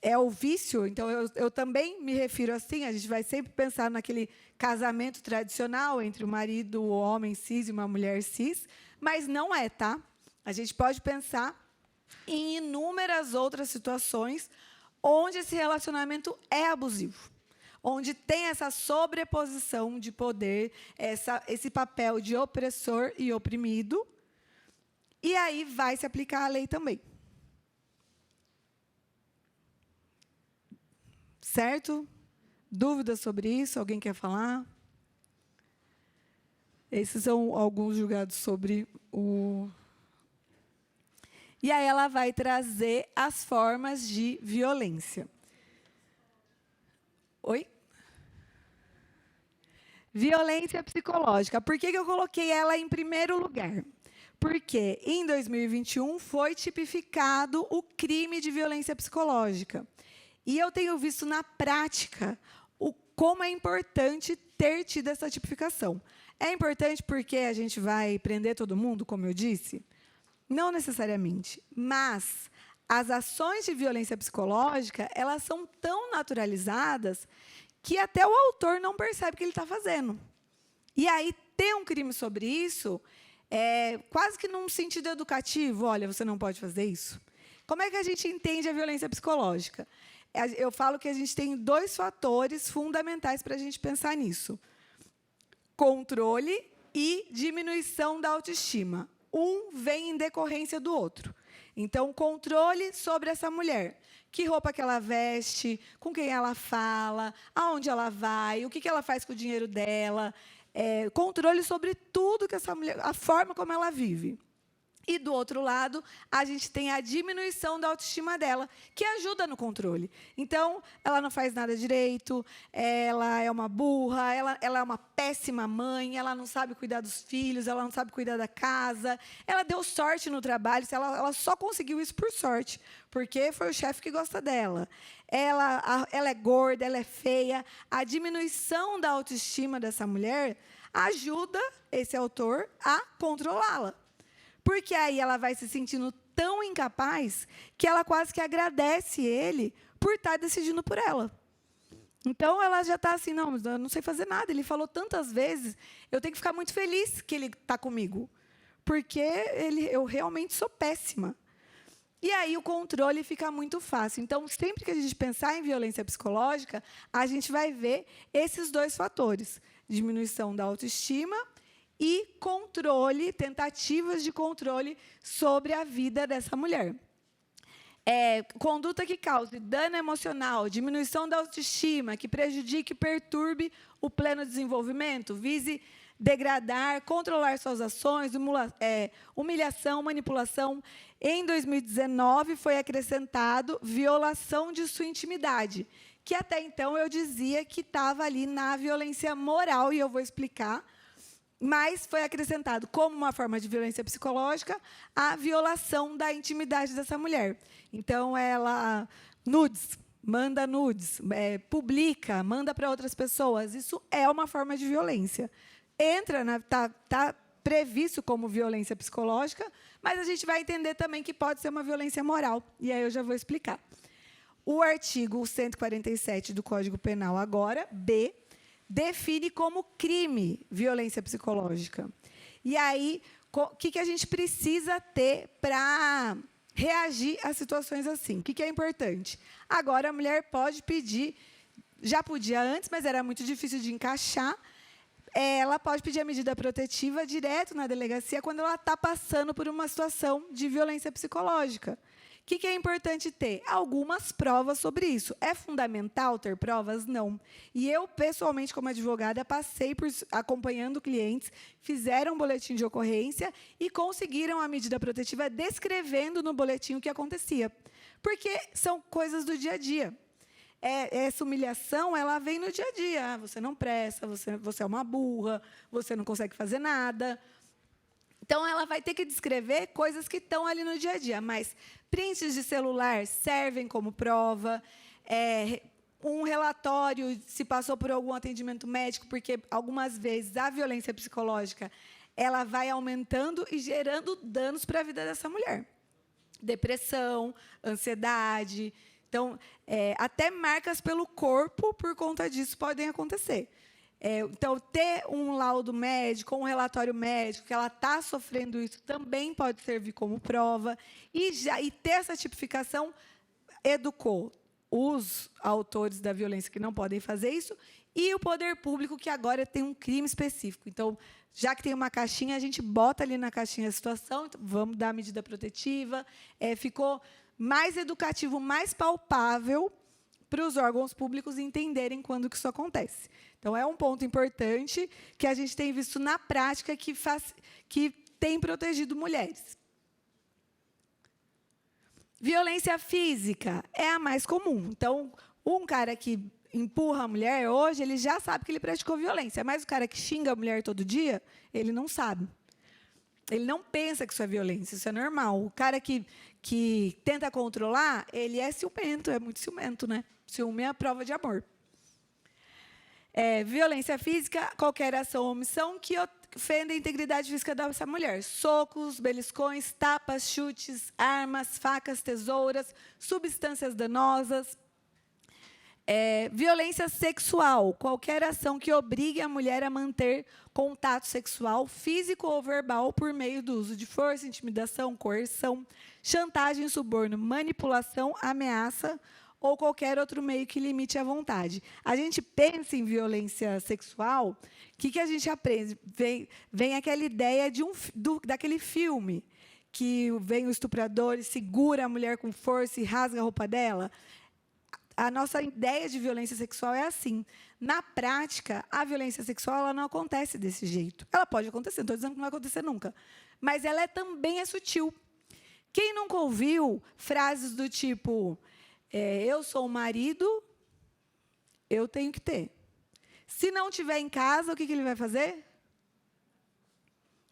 é o vício. Então, eu também me refiro assim, a gente vai sempre pensar naquele casamento tradicional entre o marido, o homem cis e uma mulher cis, mas não é, tá? A gente pode pensar em inúmeras outras situações onde esse relacionamento é abusivo, onde tem essa sobreposição de poder, esse papel de opressor e oprimido, e aí vai se aplicar a lei também. Certo? Dúvidas sobre isso? Alguém quer falar? Esses são alguns julgados sobre o... E aí ela vai trazer as formas de violência. Oi? Violência psicológica. Por que eu coloquei ela em primeiro lugar? Porque, em 2021, foi tipificado o crime de violência psicológica. E eu tenho visto na prática como é importante ter tido essa tipificação. É importante porque a gente vai prender todo mundo, como eu disse? Não necessariamente. Mas as ações de violência psicológica, elas são tão naturalizadas que até o autor não percebe o que ele está fazendo. E aí, ter um crime sobre isso, quase que num sentido educativo, olha, você não pode fazer isso. Como é que a gente entende a violência psicológica? Eu falo que a gente tem 2 fatores fundamentais para a gente pensar nisso. Controle e diminuição da autoestima. Um vem em decorrência do outro. Então, controle sobre essa mulher. Que roupa que ela veste, com quem ela fala, aonde ela vai, o que ela faz com o dinheiro dela. Controle sobre tudo que essa mulher, a forma como ela vive. E, do outro lado, a gente tem a diminuição da autoestima dela, que ajuda no controle. Então, ela não faz nada direito, ela é uma burra, ela é uma péssima mãe, ela não sabe cuidar dos filhos, ela não sabe cuidar da casa, ela deu sorte no trabalho, ela só conseguiu isso por sorte, porque foi o chefe que gosta dela. Ela é gorda, ela é feia. A diminuição da autoestima dessa mulher ajuda esse autor a controlá-la. Porque aí ela vai se sentindo tão incapaz que ela quase que agradece ele por estar decidindo por ela. Então, ela já está assim, não, eu não sei fazer nada. Ele falou tantas vezes, eu tenho que ficar muito feliz que ele está comigo. Porque eu realmente sou péssima. E aí o controle fica muito fácil. Então, sempre que a gente pensar em violência psicológica, a gente vai ver esses 2 fatores. Diminuição da autoestima e controle, tentativas de controle sobre a vida dessa mulher. Conduta que cause dano emocional, diminuição da autoestima, que prejudique e perturbe o pleno desenvolvimento, vise degradar, controlar suas ações, humilhação, manipulação. Em 2019, foi acrescentado violação de sua intimidade, que até então eu dizia que estava ali na violência moral, e eu vou explicar, mas foi acrescentado como uma forma de violência psicológica a violação da intimidade dessa mulher. Então, ela manda nudes, publica, manda para outras pessoas. Isso é uma forma de violência. Está previsto como violência psicológica, mas a gente vai entender também que pode ser uma violência moral. E aí eu já vou explicar. O artigo 147 do Código Penal, agora, B, define como crime violência psicológica. E aí, o que a gente precisa ter para reagir a situações assim? O que é importante? Agora, a mulher pode pedir, já podia antes, mas era muito difícil de encaixar, ela pode pedir a medida protetiva direto na delegacia quando ela está passando por uma situação de violência psicológica. O que é importante ter? Algumas provas sobre isso. É fundamental ter provas? Não. E eu, pessoalmente, como advogada, passei por acompanhando clientes, fizeram um boletim de ocorrência e conseguiram a medida protetiva descrevendo no boletim o que acontecia. Porque são coisas do dia a dia. Essa humilhação, ela vem no dia a dia. Você não presta, você é uma burra, você não consegue fazer nada. Então, ela vai ter que descrever coisas que estão ali no dia a dia, mas prints de celular servem como prova, um relatório se passou por algum atendimento médico, porque, algumas vezes, a violência psicológica ela vai aumentando e gerando danos para a vida dessa mulher. Depressão, ansiedade. Então, até marcas pelo corpo, por conta disso, podem acontecer. Então, ter um laudo médico, um relatório médico, que ela está sofrendo isso, também pode servir como prova. E ter essa tipificação educou os autores da violência que não podem fazer isso e o poder público, que agora tem um crime específico. Então, já que tem uma caixinha, a gente bota ali na caixinha a situação, então, vamos dar a medida protetiva. Ficou mais educativo, mais palpável para os órgãos públicos entenderem quando que isso acontece. Então, é um ponto importante que a gente tem visto na prática que tem protegido mulheres. Violência física é a mais comum. Então, um cara que empurra a mulher, hoje, ele já sabe que ele praticou violência, mas o cara que xinga a mulher todo dia, ele não sabe. Ele não pensa que isso é violência, isso é normal. O cara que tenta controlar, ele é ciumento, é muito ciumento, né? Ciúme é a prova de amor. Violência física, qualquer ação ou omissão que ofenda a integridade física dessa mulher. Socos, beliscões, tapas, chutes, armas, facas, tesouras, substâncias danosas. Violência sexual, qualquer ação que obrigue a mulher a manter contato sexual, físico ou verbal, por meio do uso de força, intimidação, coerção, chantagem, suborno, manipulação, ameaça ou qualquer outro meio que limite a vontade. A gente pensa em violência sexual, o que a gente aprende? Vem aquela ideia daquele filme, que vem o estuprador e segura a mulher com força e rasga a roupa dela. A nossa ideia de violência sexual é assim. Na prática, a violência sexual ela não acontece desse jeito. Ela pode acontecer, não estou dizendo que não vai acontecer nunca. Mas ela também é sutil. Quem nunca ouviu frases do tipo... eu sou o marido, eu tenho que ter. Se não estiver em casa, o que ele vai fazer?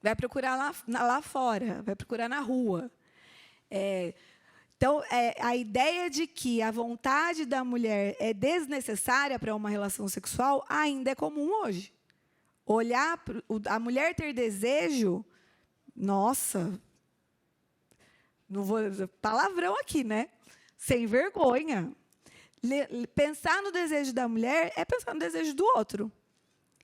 Vai procurar lá fora, vai procurar na rua. Então, a ideia de que a vontade da mulher é desnecessária para uma relação sexual ainda é comum hoje. Olhar a mulher ter desejo, nossa, não vou palavrão aqui, né? Sem vergonha. Pensar no desejo da mulher é pensar no desejo do outro.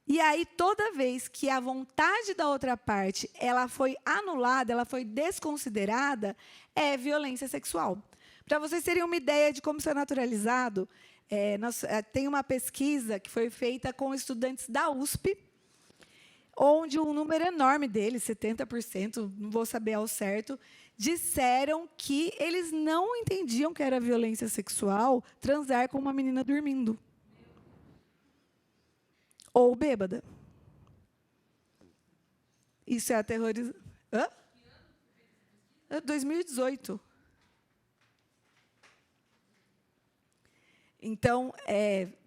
E aí, toda vez que a vontade da outra parte ela foi anulada, ela foi desconsiderada, é violência sexual. Para vocês terem uma ideia de como isso é naturalizado, tem uma pesquisa que foi feita com estudantes da USP, onde um número enorme deles, 70%, não vou saber ao certo, disseram que eles não entendiam que era violência sexual transar com uma menina dormindo. Ou bêbada. Isso é aterrorizante. 2018. Então,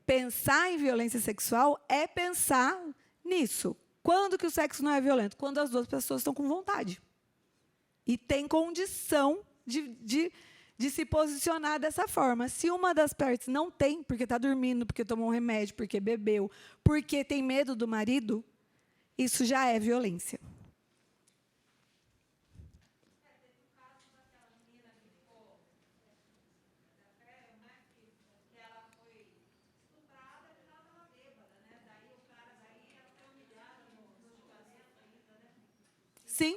pensar em violência sexual é pensar nisso. Quando que o sexo não é violento? Quando as duas pessoas estão com vontade. E tem condição de se posicionar dessa forma. Se uma das partes não tem, porque está dormindo, porque tomou um remédio, porque bebeu, porque tem medo do marido, isso já é violência. Sim.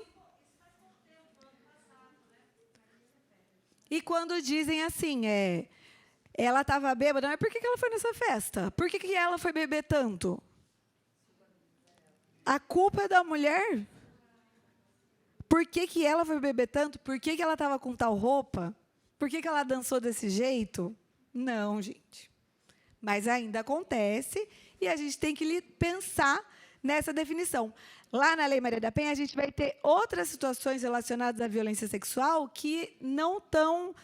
E quando dizem assim, ela estava bêbada, mas por que ela foi nessa festa? Por que ela foi beber tanto? A culpa é da mulher? Por que ela foi beber tanto? Por que ela estava com tal roupa? Por que ela dançou desse jeito? Não, gente. Mas ainda acontece e a gente tem que pensar nessa definição. Lá na Lei Maria da Penha, a gente vai ter outras situações relacionadas à violência sexual que não tão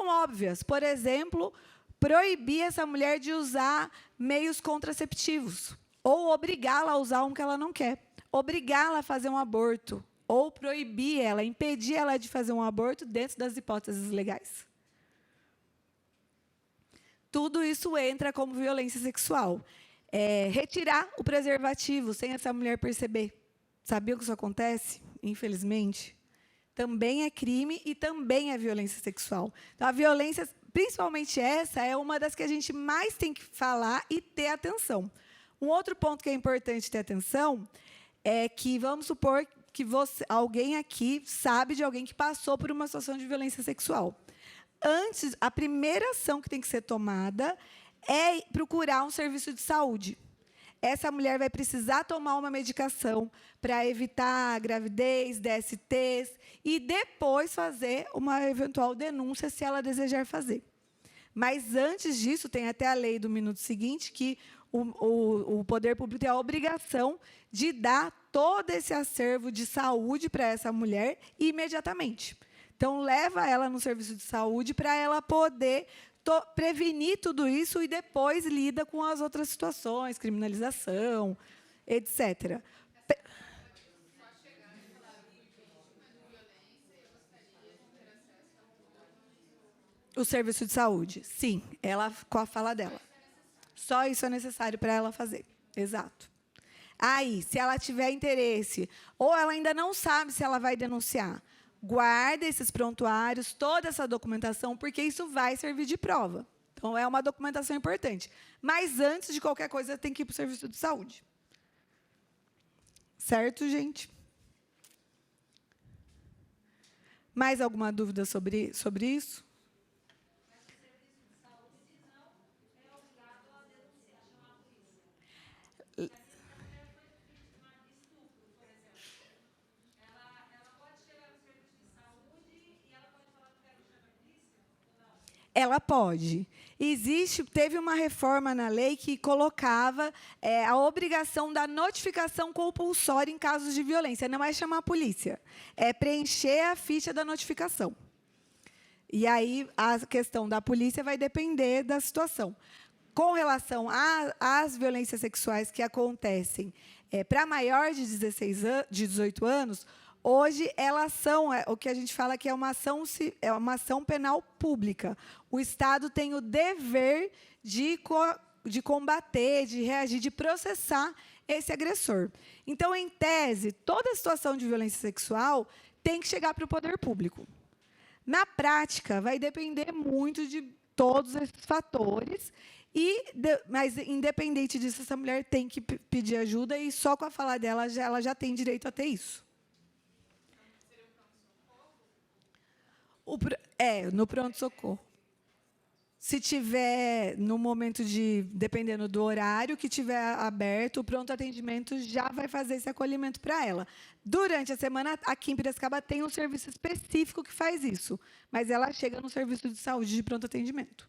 óbvias. Por exemplo, proibir essa mulher de usar meios contraceptivos, ou obrigá-la a usar um que ela não quer, obrigá-la a fazer um aborto, ou proibir ela, impedir ela de fazer um aborto dentro das hipóteses legais. Tudo isso entra como violência sexual. Retirar o preservativo sem essa mulher perceber. Sabiam que isso acontece? Infelizmente. Também é crime e também é violência sexual. Então, a violência, principalmente essa, é uma das que a gente mais tem que falar e ter atenção. Um outro ponto que é importante ter atenção é que, vamos supor que alguém aqui sabe de alguém que passou por uma situação de violência sexual. Antes, a primeira ação que tem que ser tomada é procurar um serviço de saúde. Essa mulher vai precisar tomar uma medicação para evitar gravidez, DSTs, e depois fazer uma eventual denúncia, se ela desejar fazer. Mas, antes disso, tem até a lei do minuto seguinte, que o poder público tem a obrigação de dar todo esse acervo de saúde para essa mulher imediatamente. Então, leva ela no serviço de saúde para ela poder prevenir tudo isso e depois lida com as outras situações, criminalização, etc. O serviço de saúde, sim, ela com a fala dela. Só isso é necessário para ela fazer. Exato. Aí, se ela tiver interesse, ou ela ainda não sabe se ela vai denunciar, guarda esses prontuários, toda essa documentação, porque isso vai servir de prova. Então, é uma documentação importante. Mas, antes de qualquer coisa, tem que ir para o serviço de saúde. Certo, gente? Mais alguma dúvida sobre isso? Ela pode. Teve uma reforma na lei que colocava a obrigação da notificação compulsória em casos de violência. Não é chamar a polícia, é preencher a ficha da notificação. E aí a questão da polícia vai depender da situação. Com relação às violências sexuais que acontecem para maior de 18 anos, hoje, elas são o que a gente fala que é uma ação penal pública. O Estado tem o dever de combater, de reagir, de processar esse agressor. Então, em tese, toda situação de violência sexual tem que chegar para o poder público. Na prática, vai depender muito de todos esses fatores, mas, independente disso, essa mulher tem que pedir ajuda e só com a fala dela ela já tem direito a ter isso. No pronto-socorro. Se tiver, no momento dependendo do horário que tiver aberto, o pronto-atendimento já vai fazer esse acolhimento para ela. Durante a semana, aqui em Piracicaba, tem um serviço específico que faz isso, mas ela chega no serviço de saúde de pronto-atendimento.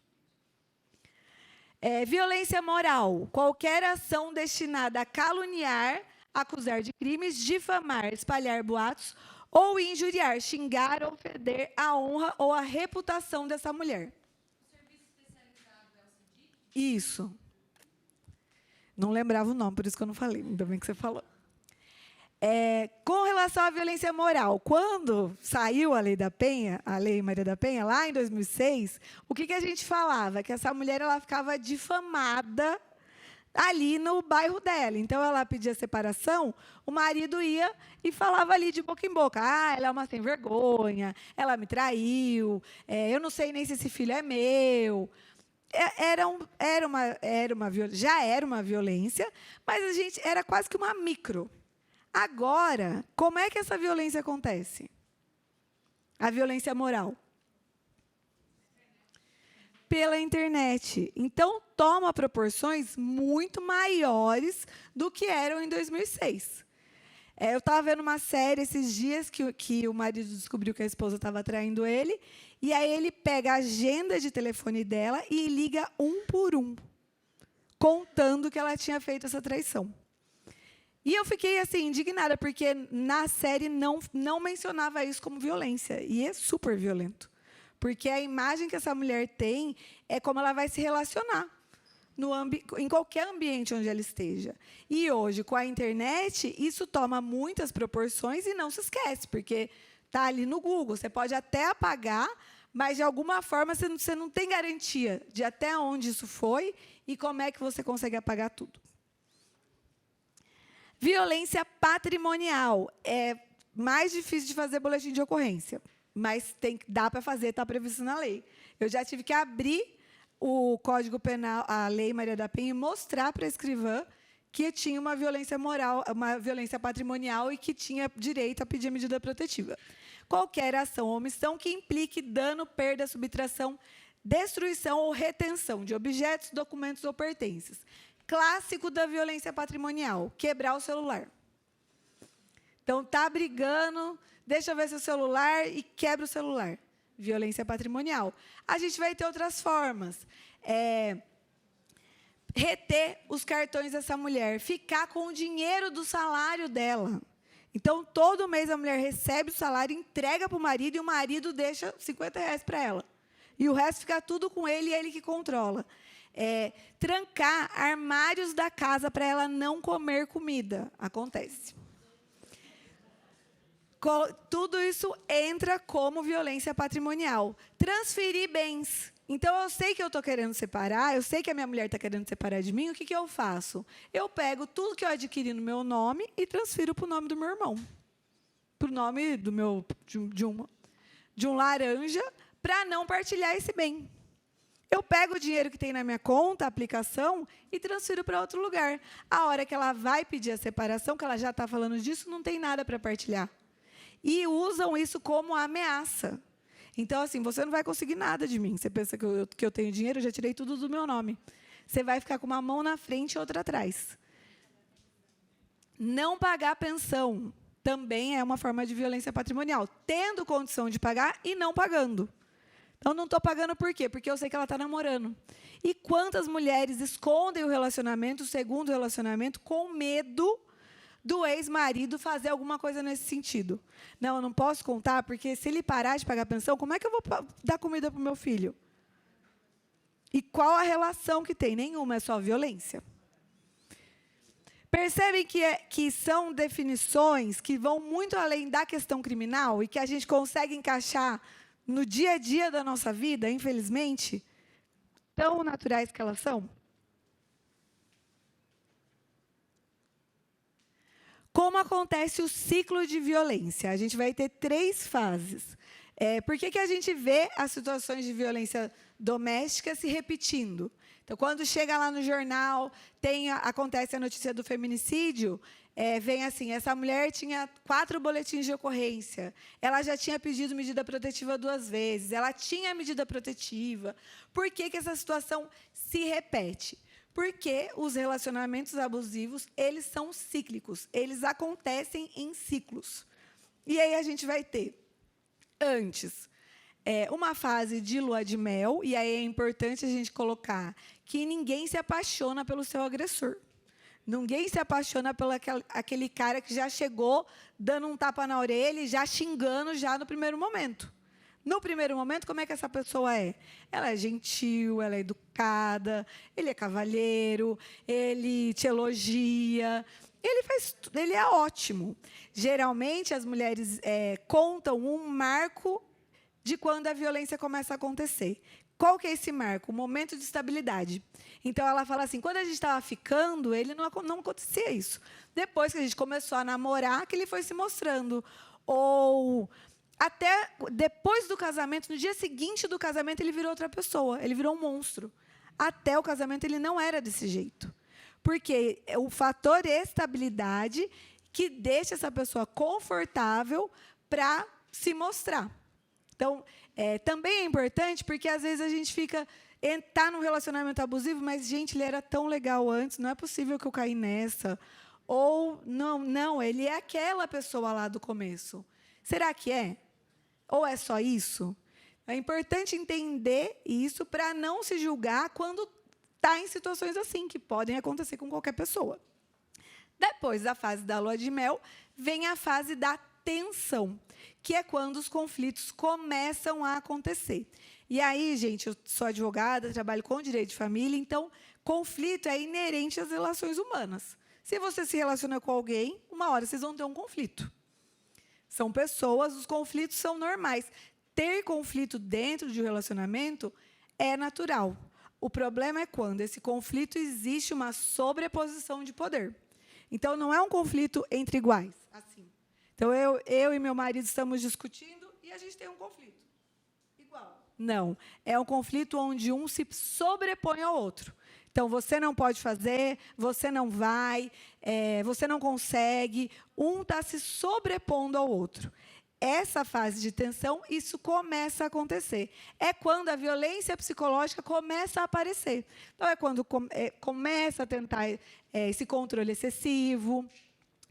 Violência moral. Qualquer ação destinada a caluniar, acusar de crimes, difamar, espalhar boatos, ou injuriar, xingar ou ofender a honra ou a reputação dessa mulher. O serviço especializado é o CIDIC? Isso. Não lembrava o nome, por isso que eu não falei. Ainda bem que você falou. Com relação à violência moral, quando saiu a Lei da Penha, a Lei Maria da Penha, lá em 2006, o que a gente falava? Que essa mulher ela ficava difamada ali no bairro dela. Então, ela pedia separação, o marido ia e falava ali de boca em boca. Ah, ela é uma sem vergonha, ela me traiu, eu não sei nem se esse filho é meu. Já era uma violência, mas a gente era quase que uma micro. Agora, como é que essa violência acontece? A violência moral. Pela internet. Então, toma proporções muito maiores do que eram em 2006. Eu estava vendo uma série esses dias que o marido descobriu que a esposa estava traindo ele, e aí ele pega a agenda de telefone dela e liga um por um, contando que ela tinha feito essa traição. E eu fiquei assim indignada, porque na série não mencionava isso como violência, e é super violento. Porque a imagem que essa mulher tem é como ela vai se relacionar em qualquer ambiente onde ela esteja. E hoje, com a internet, isso toma muitas proporções e não se esquece, porque está ali no Google. Você pode até apagar, mas, de alguma forma, você não tem garantia de até onde isso foi e como é que você consegue apagar tudo. Violência patrimonial. É mais difícil de fazer boletim de ocorrência, mas dá para fazer, está previsto na lei. Eu já tive que abrir o Código Penal, a Lei Maria da Penha, e mostrar para a escrivã que tinha uma violência moral, uma violência patrimonial e que tinha direito a pedir medida protetiva. Qualquer ação ou omissão que implique dano, perda, subtração, destruição ou retenção de objetos, documentos ou pertences. Clássico da violência patrimonial, quebrar o celular. Então, está brigando, deixa eu ver seu celular e quebra o celular. Violência patrimonial. A gente vai ter outras formas. Reter os cartões dessa mulher, ficar com o dinheiro do salário dela. Então, todo mês a mulher recebe o salário, entrega para o marido, e o marido deixa R$50 para ela. E o resto fica tudo com ele, e ele que controla. Trancar armários da casa para ela não comer comida. Acontece. Tudo isso entra como violência patrimonial. Transferir bens. Então, eu sei que eu estou querendo separar, eu sei que a minha mulher está querendo separar de mim, o que eu faço? Eu pego tudo que eu adquiri no meu nome e transfiro para o nome do meu irmão. Para o nome de um laranja, para não partilhar esse bem. Eu pego o dinheiro que tem na minha conta, a aplicação, e transfiro para outro lugar. A hora que ela vai pedir a separação, que ela já está falando disso, não tem nada para partilhar. E usam isso como ameaça. Então, assim, você não vai conseguir nada de mim. Você pensa que eu tenho dinheiro, eu já tirei tudo do meu nome. Você vai ficar com uma mão na frente e outra atrás. Não pagar pensão também é uma forma de violência patrimonial. Tendo condição de pagar e não pagando. Então, não estou pagando por quê? Porque eu sei que ela está namorando. E quantas mulheres escondem o relacionamento, o segundo relacionamento, com medo do ex-marido fazer alguma coisa nesse sentido? Não, eu não posso contar, porque se ele parar de pagar a pensão, como é que eu vou dar comida para o meu filho? E qual a relação que tem? Nenhuma, é só violência. Percebem que são definições que vão muito além da questão criminal e que a gente consegue encaixar no dia a dia da nossa vida, infelizmente, tão naturais que elas são? Como acontece o ciclo de violência? A gente vai ter 3 fases. Por que a gente vê as situações de violência doméstica se repetindo? Então, quando chega lá no jornal, acontece a notícia do feminicídio, vem assim, essa mulher tinha 4 boletins de ocorrência, ela já tinha pedido medida protetiva 2 vezes, ela tinha medida protetiva. Por que essa situação se repete? Porque os relacionamentos abusivos, eles são cíclicos, eles acontecem em ciclos. E aí a gente vai ter, antes, uma fase de lua de mel, e aí é importante a gente colocar que ninguém se apaixona pelo seu agressor. Ninguém se apaixona pelo aquele cara que já chegou dando um tapa na orelha e já xingando já no primeiro momento. No primeiro momento, como é que essa pessoa é? Ela é gentil, ela é educada, ele é cavalheiro, ele te elogia, ele é ótimo. Geralmente, as mulheres contam um marco de quando a violência começa a acontecer. Qual que é esse marco? O momento de estabilidade. Então, ela fala assim, quando a gente estava ficando, ele não acontecia isso. Depois que a gente começou a namorar, que ele foi se mostrando. Ou até depois do casamento, no dia seguinte do casamento, ele virou outra pessoa. Ele virou um monstro. Até o casamento, ele não era desse jeito. Porque é o fator estabilidade que deixa essa pessoa confortável para se mostrar. Então, também é importante, porque às vezes a gente está num relacionamento abusivo, mas, gente, ele era tão legal antes, não é possível que eu caí nessa. Ou, não, ele é aquela pessoa lá do começo. Será que é? Ou é só isso? É importante entender isso para não se julgar quando está em situações assim, que podem acontecer com qualquer pessoa. Depois da fase da lua de mel, vem a fase da tensão, que é quando os conflitos começam a acontecer. E aí, gente, eu sou advogada, trabalho com direito de família, então, conflito é inerente às relações humanas. Se você se relaciona com alguém, uma hora vocês vão ter um conflito. São pessoas, os conflitos são normais. Ter conflito dentro de um relacionamento é natural. O problema é quando esse conflito existe uma sobreposição de poder. Então, não é um conflito entre iguais. Assim. Então, eu e meu marido estamos discutindo e a gente tem um conflito. Igual. Não. É um conflito onde um se sobrepõe ao outro. Então, você não pode fazer, você não vai, você não consegue. Um está se sobrepondo ao outro. Essa fase de tensão, isso começa a acontecer. É quando a violência psicológica começa a aparecer. Então, é quando começa a tentar esse controle excessivo,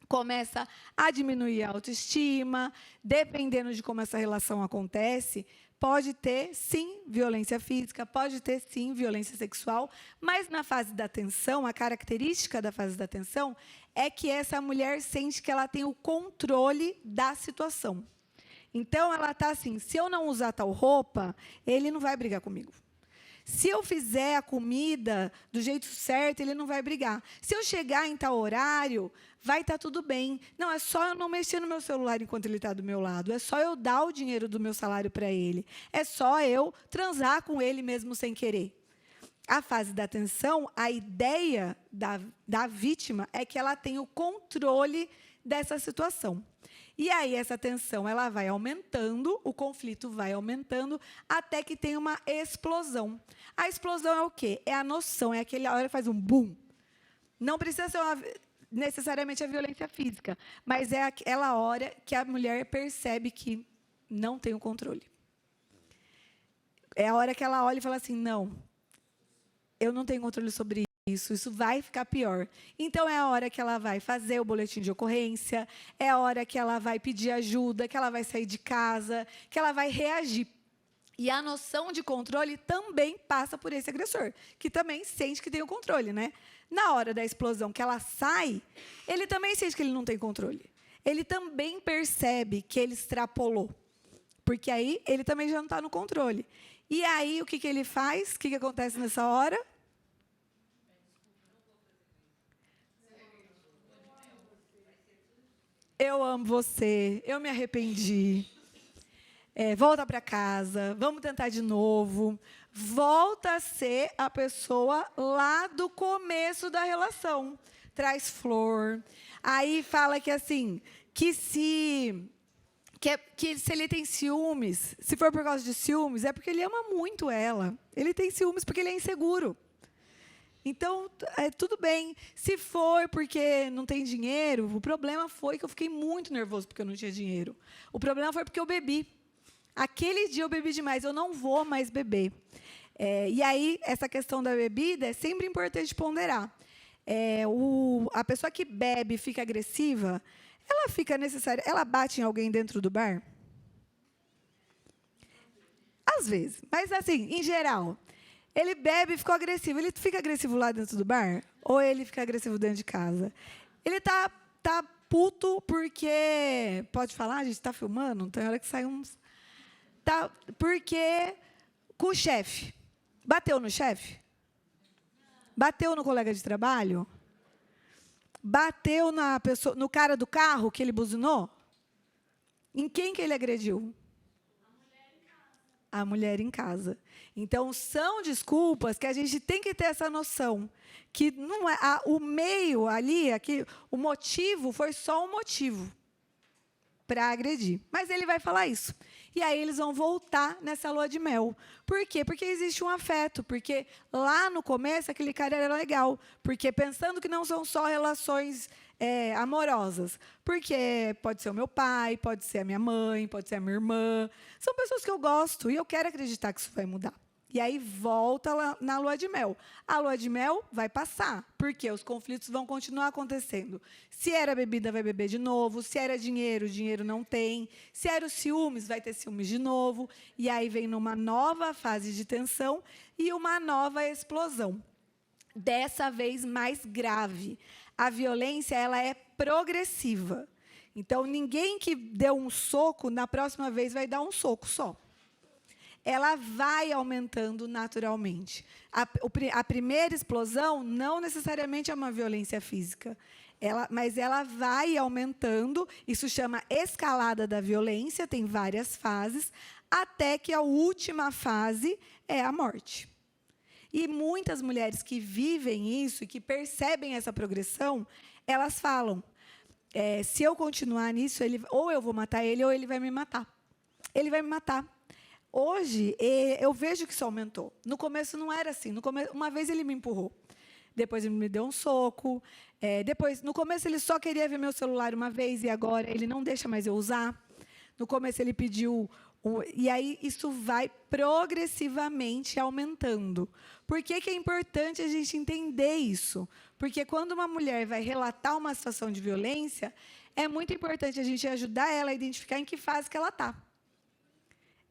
começa a diminuir a autoestima, dependendo de como essa relação acontece, pode ter, sim, violência física, pode ter, sim, violência sexual, mas na fase da tensão, a característica da fase da tensão é que essa mulher sente que ela tem o controle da situação. Então, ela está assim, se eu não usar tal roupa, ele não vai brigar comigo. Se eu fizer a comida do jeito certo, ele não vai brigar. Se eu chegar em tal horário, vai estar tudo bem. Não, é só eu não mexer no meu celular enquanto ele está do meu lado. É só eu dar o dinheiro do meu salário para ele. É só eu transar com ele mesmo sem querer. A fase da tensão, a ideia da vítima é que ela tem o controle dessa situação. E aí, essa tensão ela vai aumentando, o conflito vai aumentando, até que tem uma explosão. A explosão é o quê? É a noção, é aquela hora que faz um boom. Não precisa ser necessariamente a violência física, mas é aquela hora que a mulher percebe que não tem o controle. É a hora que ela olha e fala assim, não, eu não tenho controle sobre isso vai ficar pior. Então, é a hora que ela vai fazer o boletim de ocorrência, é a hora que ela vai pedir ajuda, que ela vai sair de casa, que ela vai reagir. E a noção de controle também passa por esse agressor, que também sente que tem o controle, né? Na hora da explosão que ela sai, ele também sente que ele não tem controle. Ele também percebe que ele extrapolou, porque aí ele também já não está no controle. E aí, o que ele faz? O que acontece nessa hora? Eu amo você, eu me arrependi. Volta para casa, vamos tentar de novo. Volta a ser a pessoa lá do começo da relação. Traz flor. Aí fala que assim, que se ele tem ciúmes, se for por causa de ciúmes, é porque ele ama muito ela. Ele tem ciúmes porque ele é inseguro. Então, tudo bem. Se for porque não tem dinheiro, o problema foi que eu fiquei muito nervoso porque eu não tinha dinheiro. O problema foi porque eu bebi. Aquele dia eu bebi demais, eu não vou mais beber. E aí, essa questão da bebida é sempre importante ponderar. A pessoa que bebe e fica agressiva, ela bate em alguém dentro do bar? Às vezes, mas assim, em geral... Ele bebe e ficou agressivo. Ele fica agressivo lá dentro do bar? Ou ele fica agressivo dentro de casa? Ele tá puto porque... Pode falar? A gente está filmando? Tem hora que sai uns... Tá, porque com o chefe. Bateu no chefe? Bateu no colega de trabalho? Bateu na pessoa, no cara do carro que ele buzinou? Em quem que ele agrediu? A mulher em casa. Então, são desculpas que a gente tem que ter essa noção, que não é, o meio ali, aqui, o motivo foi só um motivo para agredir. Mas ele vai falar isso. E aí eles vão voltar nessa lua de mel. Por quê? Porque existe um afeto. Porque lá no começo aquele cara era legal. Porque pensando que não são só relações amorosas. Porque pode ser o meu pai, pode ser a minha mãe, pode ser a minha irmã. São pessoas que eu gosto e eu quero acreditar que isso vai mudar. E aí volta lá na lua de mel. A lua de mel vai passar, porque os conflitos vão continuar acontecendo. Se era bebida, vai beber de novo. Se era dinheiro, dinheiro não tem. Se era os ciúmes, vai ter ciúmes de novo. E aí vem numa nova fase de tensão e uma nova explosão. Dessa vez mais grave. A violência ela é progressiva. Então, ninguém que deu um soco, na próxima vez vai dar um soco só. Ela vai aumentando naturalmente. A primeira explosão não necessariamente é uma violência física, mas ela vai aumentando, isso chama escalada da violência, tem várias fases, até que a última fase é a morte. E muitas mulheres que vivem isso e que percebem essa progressão, elas falam, se eu continuar nisso, ou eu vou matar ele, ou ele vai me matar. Ele vai me matar. Hoje, eu vejo que isso aumentou. No começo não era assim. Uma vez ele me empurrou. Depois ele me deu um soco. No começo ele só queria ver meu celular uma vez e agora ele não deixa mais eu usar. No começo ele pediu... E aí isso vai progressivamente aumentando. Por que é importante a gente entender isso? Porque quando uma mulher vai relatar uma situação de violência, é muito importante a gente ajudar ela a identificar em que fase que ela está.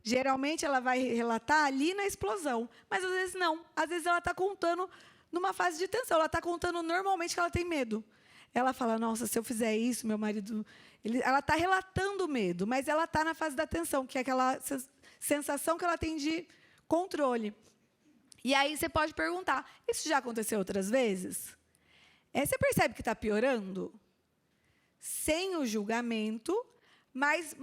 Geralmente, ela vai relatar ali na explosão, mas, às vezes, não. Às vezes, ela está contando numa fase de tensão. Ela está contando normalmente que ela tem medo. Ela fala, nossa, se eu fizer isso, meu marido... Ela está relatando o medo, mas ela está na fase da tensão, que é aquela sensação que ela tem de controle. E aí, você pode perguntar, isso já aconteceu outras vezes? Você percebe que está piorando? Sem o julgamento... mas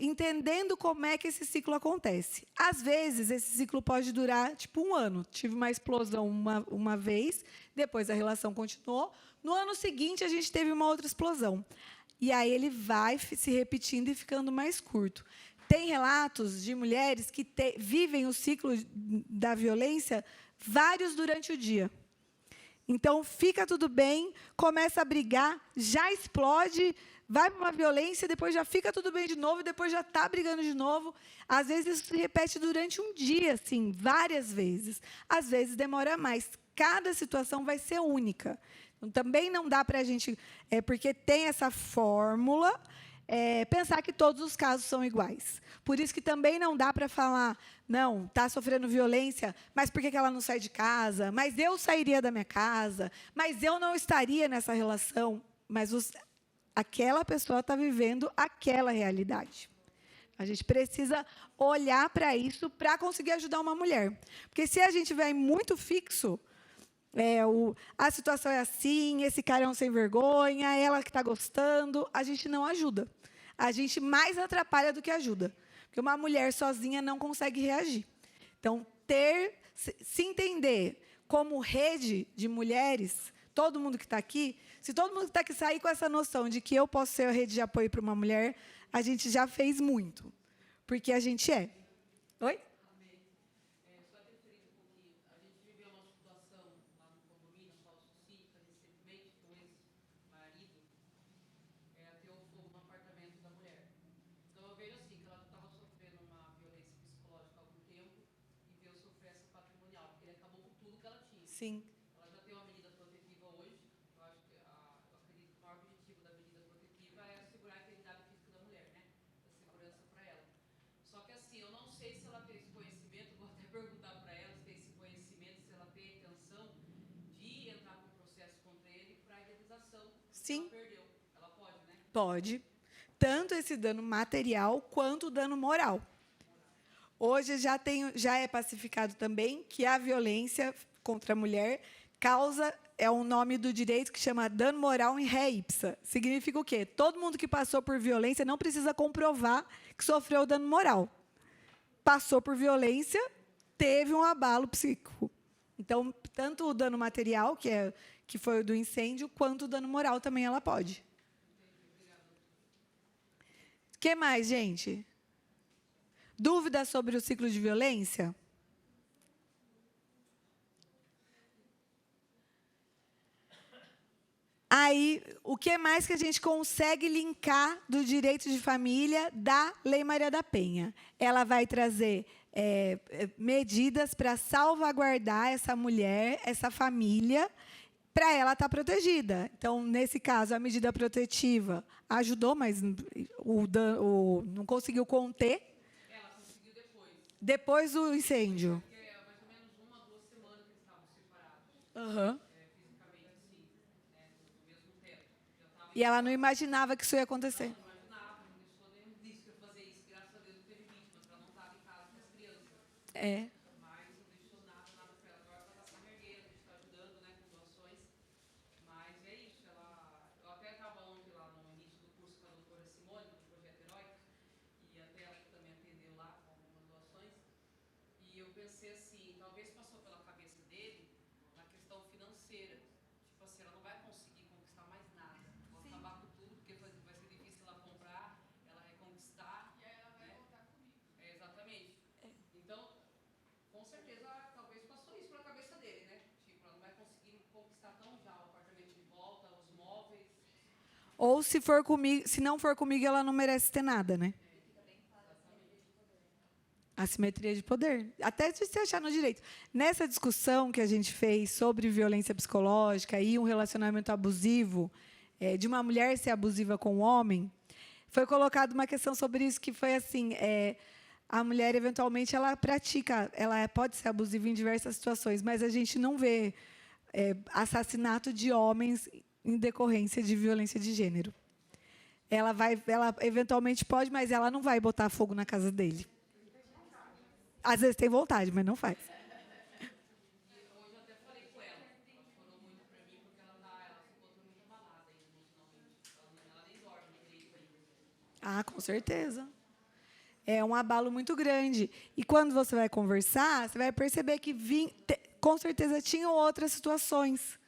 entendendo como é que esse ciclo acontece. Às vezes, esse ciclo pode durar, tipo, 1 ano. Tive uma explosão uma vez, depois a relação continuou. No ano seguinte, a gente teve uma outra explosão. E aí ele vai se repetindo e ficando mais curto. Tem relatos de mulheres que vivem o ciclo da violência vários durante o dia. Então, fica tudo bem, começa a brigar, já explode... vai para uma violência, depois já fica tudo bem de novo, e depois já está brigando de novo. Às vezes, isso se repete durante um dia, assim, várias vezes. Às vezes, demora mais. Cada situação vai ser única. Então, também não dá para a gente, porque tem essa fórmula, pensar que todos os casos são iguais. Por isso que também não dá para falar, não, está sofrendo violência, mas por que ela não sai de casa? Mas eu sairia da minha casa, mas eu não estaria nessa relação. Mas aquela pessoa está vivendo aquela realidade. A gente precisa olhar para isso para conseguir ajudar uma mulher. Porque se a gente vai muito fixo, a situação é assim, esse cara é um sem vergonha, ela que está gostando, a gente não ajuda. A gente mais atrapalha do que ajuda. Porque uma mulher sozinha não consegue reagir. Então, se entender como rede de mulheres, todo mundo que está aqui, se todo mundo que está aqui sair com essa noção de que eu posso ser a rede de apoio para uma mulher, a gente já fez muito. Porque a gente é. Oi? Só referindo um pouquinho, a gente viveu uma situação lá no condomínio, no Falso Cita, recentemente, com esse marido, ateu fogo no apartamento da mulher. Então, eu vejo assim, que ela estava sofrendo uma violência psicológica há algum tempo e veio sofrer essa patrimonial, porque ele acabou com tudo que ela tinha. Sim. Ela já tem uma medida protetiva hoje. Eu acho que eu acredito que o maior objetivo da medida protetiva é assegurar a integridade física da mulher, né? Da segurança para ela. Só que assim, eu não sei se ela tem esse conhecimento, vou até perguntar para ela se tem esse conhecimento, se ela tem a intenção de entrar com processo contra ele para a indenização. Sim. Ela perdeu. Ela pode, né? Pode. Tanto esse dano material quanto o dano moral. Hoje já é pacificado também que a violência contra a mulher é um nome do direito que chama dano moral in re ipsa. Significa o quê? Todo mundo que passou por violência não precisa comprovar que sofreu dano moral. Passou por violência, teve um abalo psíquico. Então, tanto o dano material, que foi o do incêndio, quanto o dano moral também ela pode. O que mais, gente? Dúvidas sobre o ciclo de violência? Aí, o que mais que a gente consegue linkar do direito de família da Lei Maria da Penha? Ela vai trazer medidas para salvaguardar essa mulher, essa família, para ela estar protegida. Então, nesse caso, a medida protetiva ajudou, mas não conseguiu conter. Ela conseguiu depois. Depois do incêndio. Porque é mais ou menos 1 a 2 semanas que eles estavam separados. Uhum. Fisicamente, sim. Né, no mesmo tempo. E ela não imaginava que isso ia acontecer. Não imaginava, não deixou nenhum risco de fazer isso. Graças a Deus não teve vítimas, ela não estava em casa com as crianças. É. Mas não deixou nada para ela. Agora ela está se erguendo, a gente está ajudando, né, com doações. Mas é isso, eu até estava ontem lá no início do curso com a doutora Simone, do Projeto Heróico, e até ela também atendeu lá com algumas doações. E eu pensei assim, talvez passou pela cabeça dele na questão financeira. Tipo assim, ela não vai conseguir conquistar mais nada. Vou acabar com tudo, porque vai ser difícil ela comprar, ela reconquistar. E aí ela vai voltar comigo. Exatamente. Então, com certeza, talvez passou isso pela cabeça dele, né? Tipo, ela não vai conseguir conquistar tão já o apartamento de volta, os móveis. Ou se não for comigo, ela não merece ter nada, né? Assimetria de poder. Até de se achar no direito. Nessa discussão que a gente fez sobre violência psicológica e um relacionamento abusivo, de uma mulher ser abusiva com um homem, foi colocada uma questão sobre isso, que foi assim, a mulher, eventualmente, ela pode ser abusiva em diversas situações, mas a gente não vê assassinato de homens em decorrência de violência de gênero. Ela eventualmente pode, mas ela não vai botar fogo na casa dele. Às vezes tem vontade, mas não faz. Hoje eu até falei com ela. Ela chorou muito pra mim, porque ela se encontra muito abalada ainda emocionalmente. Ela nem dorme direito ainda. Ah, com certeza. É um abalo muito grande. E quando você vai conversar, você vai perceber que com certeza tinham outras situações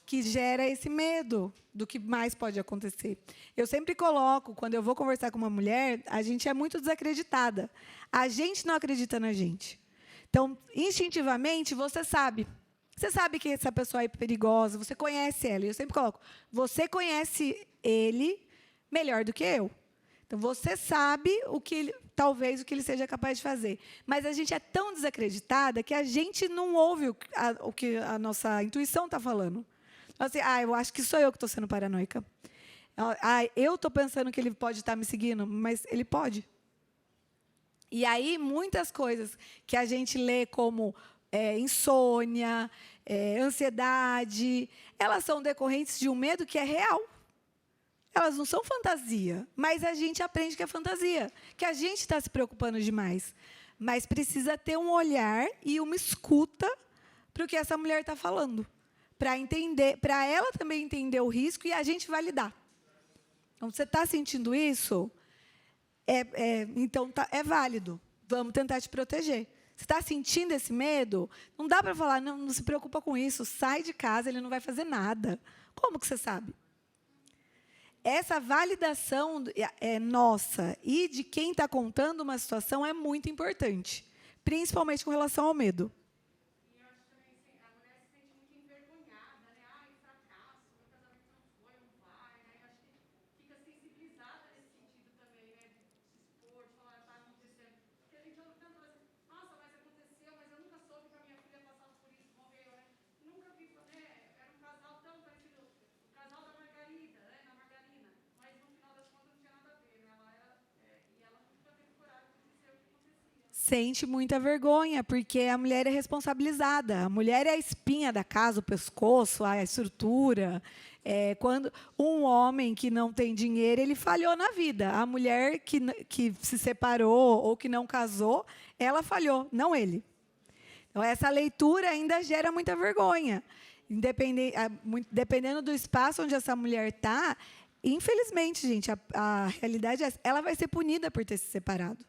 que gera esse medo do que mais pode acontecer. Eu sempre coloco, quando eu vou conversar com uma mulher, a gente é muito desacreditada. A gente não acredita na gente. Então, instintivamente, você sabe. Você sabe que essa pessoa é perigosa, você conhece ela. E eu sempre coloco, você conhece ele melhor do que eu. Então, você sabe talvez o que ele seja capaz de fazer. Mas a gente é tão desacreditada que a gente não ouve o que a nossa intuição está falando. Assim, eu acho que sou eu que estou sendo paranoica. Eu estou pensando que ele pode estar me seguindo, mas ele pode. E aí, muitas coisas que a gente lê como insônia, ansiedade, elas são decorrentes de um medo que é real. Elas não são fantasia, mas a gente aprende que é fantasia, que a gente está se preocupando demais. Mas precisa ter um olhar e uma escuta para o que essa mulher está falando, para entender, para ela também entender o risco e a gente validar. Então, você está sentindo isso? Então, é válido. Vamos tentar te proteger. Você está sentindo esse medo? Não dá para falar, não se preocupa com isso, sai de casa, ele não vai fazer nada. Como que você sabe? Essa validação nossa e de quem está contando uma situação é muito importante, principalmente com relação ao medo. sente muita vergonha, porque a mulher é responsabilizada. A mulher é a espinha da casa, o pescoço, a estrutura. Quando um homem que não tem dinheiro, ele falhou na vida. A mulher que se separou ou que não casou, ela falhou, não ele. Então, essa leitura ainda gera muita vergonha. Dependendo do espaço onde essa mulher está, infelizmente, gente, a realidade é essa, ela vai ser punida por ter se separado.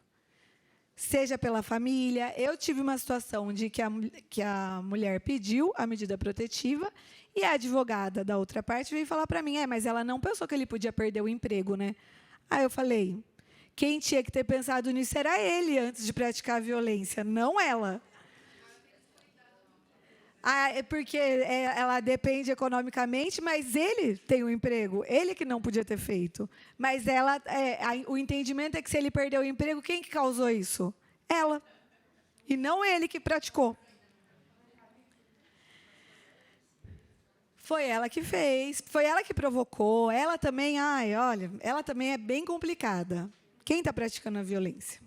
Seja pela família. Eu tive uma situação de que a mulher pediu a medida protetiva e a advogada da outra parte veio falar para mim, mas ela não pensou que ele podia perder o emprego, né? Aí eu falei, quem tinha que ter pensado nisso era ele antes de praticar a violência, não ela. É porque ela depende economicamente, mas ele tem um emprego, ele que não podia ter feito. Mas o entendimento é que se ele perdeu o emprego, quem que causou isso? Ela. E não ele que praticou. Foi ela que fez, foi ela que provocou. Ela também, olha, ela também é bem complicada. Quem está praticando a violência?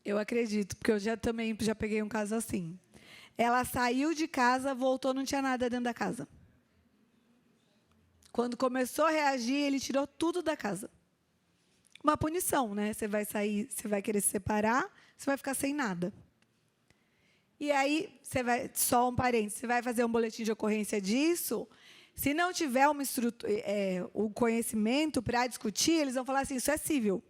Eu acredito, porque eu também já peguei um caso assim. Ela saiu de casa, voltou, não tinha nada dentro da casa. Quando começou a reagir, ele tirou tudo da casa. Uma punição, né? Você vai sair, você vai querer se separar, você vai ficar sem nada. E aí, só um parênteses, você vai fazer um boletim de ocorrência disso, se não tiver o conhecimento para discutir, eles vão falar assim, isso é cível.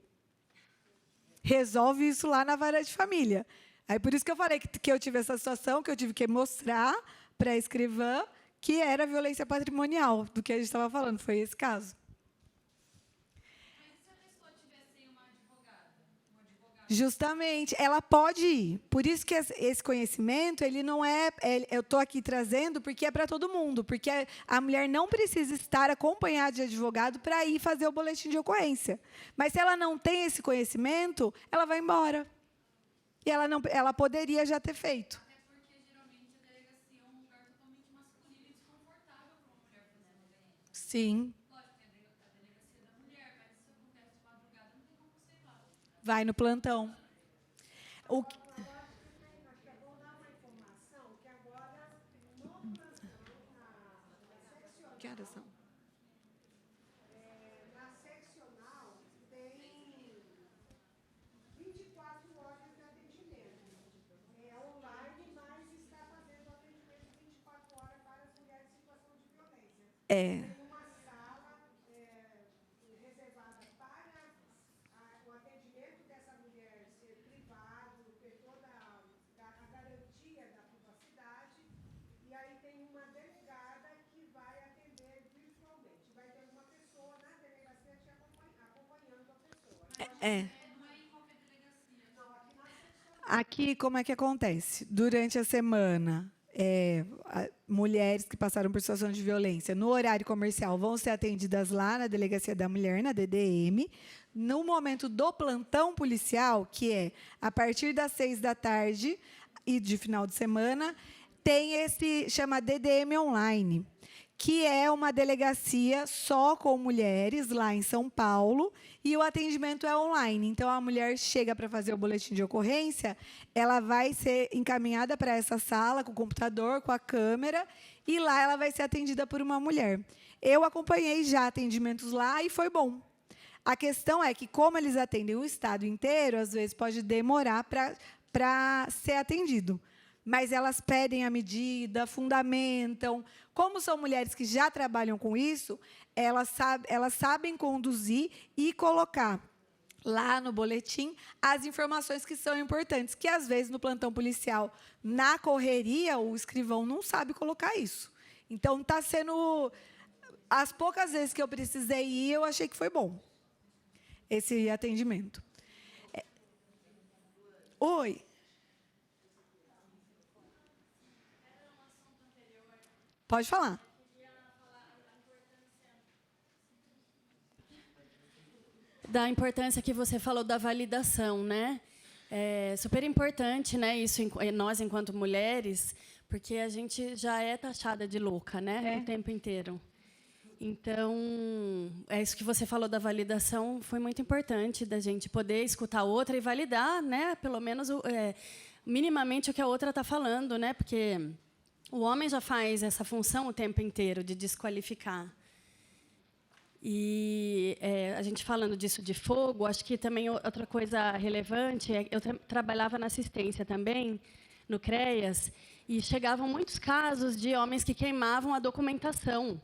Resolve isso lá na vara de família. Aí, por isso que eu falei que eu tive essa situação, que eu tive que mostrar para a escrivã que era violência patrimonial, do que a gente estava falando, foi esse caso. Mas se a pessoa tiver sem uma advogada? Justamente, ela pode ir. Por isso que esse conhecimento, ele não eu estou aqui trazendo porque é para todo mundo, porque a mulher não precisa estar acompanhada de advogado para ir fazer o boletim de ocorrência. Mas se ela não tem esse conhecimento, ela vai embora. E ela poderia já ter feito. Até porque, geralmente, a delegacia é um lugar totalmente masculino e desconfortável para uma mulher fazer uma ocorrência. Sim. Lógico, é a delegacia da mulher, mas se isso acontece de madrugada, não tem como você ir lá. Vai no plantão. Que horas são? Na seccional tem 24 horas de atendimento. É online, mas está fazendo atendimento 24 horas para as mulheres em situação de violência. Tem uma sala reservada para o atendimento dessa mulher ser privado, ter toda a garantia da privacidade. E aí tem uma delegada que vai atender virtualmente. Vai ter uma pessoa na delegacia te acompanhando a pessoa. Não é em qualquer delegacia. Não, aqui na seccional. Aqui, como é que acontece? Durante a semana, mulheres que passaram por situação de violência no horário comercial vão ser atendidas lá na Delegacia da Mulher, na DDM. No momento do plantão policial, que é a partir das 6 da tarde e de final de semana, tem chama DDM Online, que é uma delegacia só com mulheres lá em São Paulo, e o atendimento é online. Então, a mulher chega para fazer o boletim de ocorrência, ela vai ser encaminhada para essa sala, com o computador, com a câmera, e lá ela vai ser atendida por uma mulher. Eu acompanhei já atendimentos lá e foi bom. A questão é que, como eles atendem o estado inteiro, às vezes pode demorar para ser atendido. Mas elas pedem a medida, fundamentam. Como são mulheres que já trabalham com isso, elas sabem conduzir e colocar lá no boletim as informações que são importantes, que, às vezes, no plantão policial, na correria, o escrivão não sabe colocar isso. Então, está sendo... As poucas vezes que eu precisei ir, eu achei que foi bom esse atendimento. Oi. Pode falar. Da importância que você falou da validação, né? É super importante, né, isso, nós, enquanto mulheres, porque a gente já é taxada de louca, né, o tempo inteiro. Então, é isso que você falou da validação, foi muito importante, da gente poder escutar a outra e validar, né, pelo menos, minimamente, o que a outra está falando, né, porque o homem já faz essa função o tempo inteiro, de desqualificar. E a gente falando disso de fogo, acho que também outra coisa relevante, eu trabalhava na assistência também, no CREAS, e chegavam muitos casos de homens que queimavam a documentação.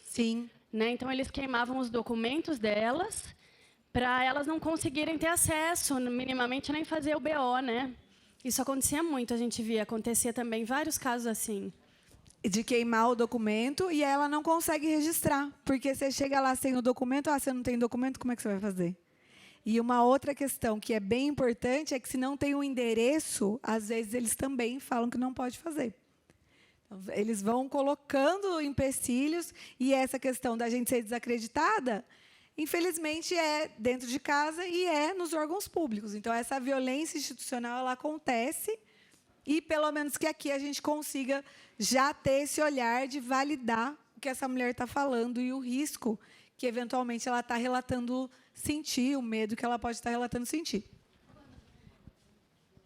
Sim. Né? Então, eles queimavam os documentos delas para elas não conseguirem ter acesso, minimamente, nem fazer o BO. Né? Isso acontecia muito, a gente via, acontecia também vários casos assim. De queimar o documento e ela não consegue registrar, porque você chega lá sem o documento, você não tem documento, como é que você vai fazer? E uma outra questão que é bem importante é que, se não tem um endereço, às vezes eles também falam que não pode fazer. Então, eles vão colocando empecilhos, e essa questão da gente ser desacreditada, infelizmente, é dentro de casa e é nos órgãos públicos. Então, essa violência institucional ela acontece, e, pelo menos, que aqui a gente consiga já ter esse olhar de validar o que essa mulher está falando e o risco que, eventualmente, ela está relatando sentir, o medo que ela pode estar relatando sentir.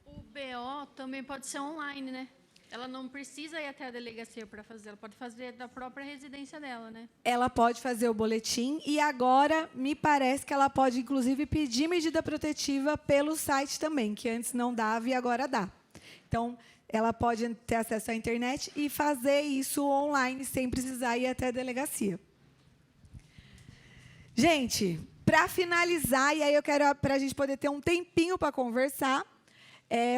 O BO também pode ser online, né? Ela não precisa ir até a delegacia para fazer, ela pode fazer da própria residência dela, né? Ela pode fazer o boletim e agora me parece que ela pode, inclusive, pedir medida protetiva pelo site também, que antes não dava e agora dá. Então, ela pode ter acesso à internet e fazer isso online sem precisar ir até a delegacia. Gente, para finalizar, e aí eu quero, para a gente poder ter um tempinho para conversar,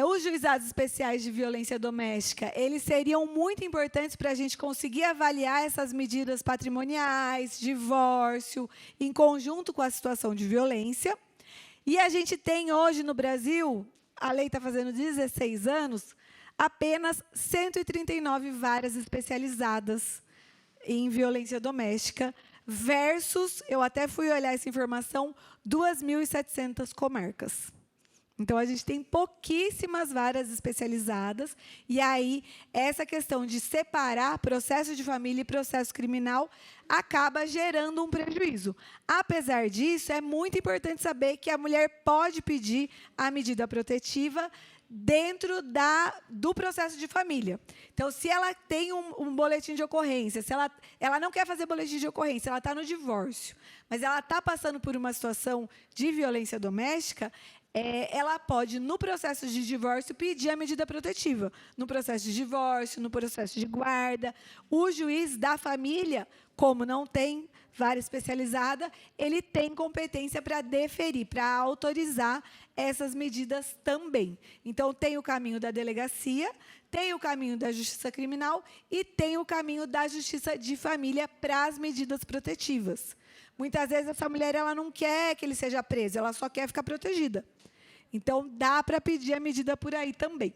os juizados especiais de violência doméstica, eles seriam muito importantes para a gente conseguir avaliar essas medidas patrimoniais, divórcio, em conjunto com a situação de violência. E a gente tem hoje no Brasil, a lei está fazendo 16 anos, apenas 139 varas especializadas em violência doméstica, versus, eu até fui olhar essa informação, 2.700 comarcas. Então, a gente tem pouquíssimas varas especializadas, e aí essa questão de separar processo de família e processo criminal acaba gerando um prejuízo. Apesar disso, é muito importante saber que a mulher pode pedir a medida protetiva dentro do processo de família. Então, se ela tem um boletim de ocorrência, se ela não quer fazer boletim de ocorrência, ela está no divórcio, mas ela está passando por uma situação de violência doméstica, ela pode, no processo de divórcio, pedir a medida protetiva. No processo de divórcio, no processo de guarda. O juiz da família, como não tem vara especializada, ele tem competência para deferir, para autorizar essas medidas também. Então, tem o caminho da delegacia, tem o caminho da justiça criminal e tem o caminho da justiça de família para as medidas protetivas. Muitas vezes, essa mulher ela não quer que ele seja preso, ela só quer ficar protegida. Então, dá para pedir a medida por aí também.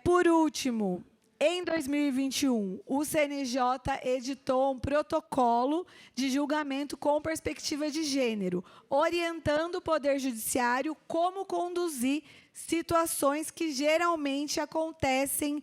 Por último, em 2021, o CNJ editou um protocolo de julgamento com perspectiva de gênero, orientando o Poder Judiciário como conduzir situações que geralmente acontecem,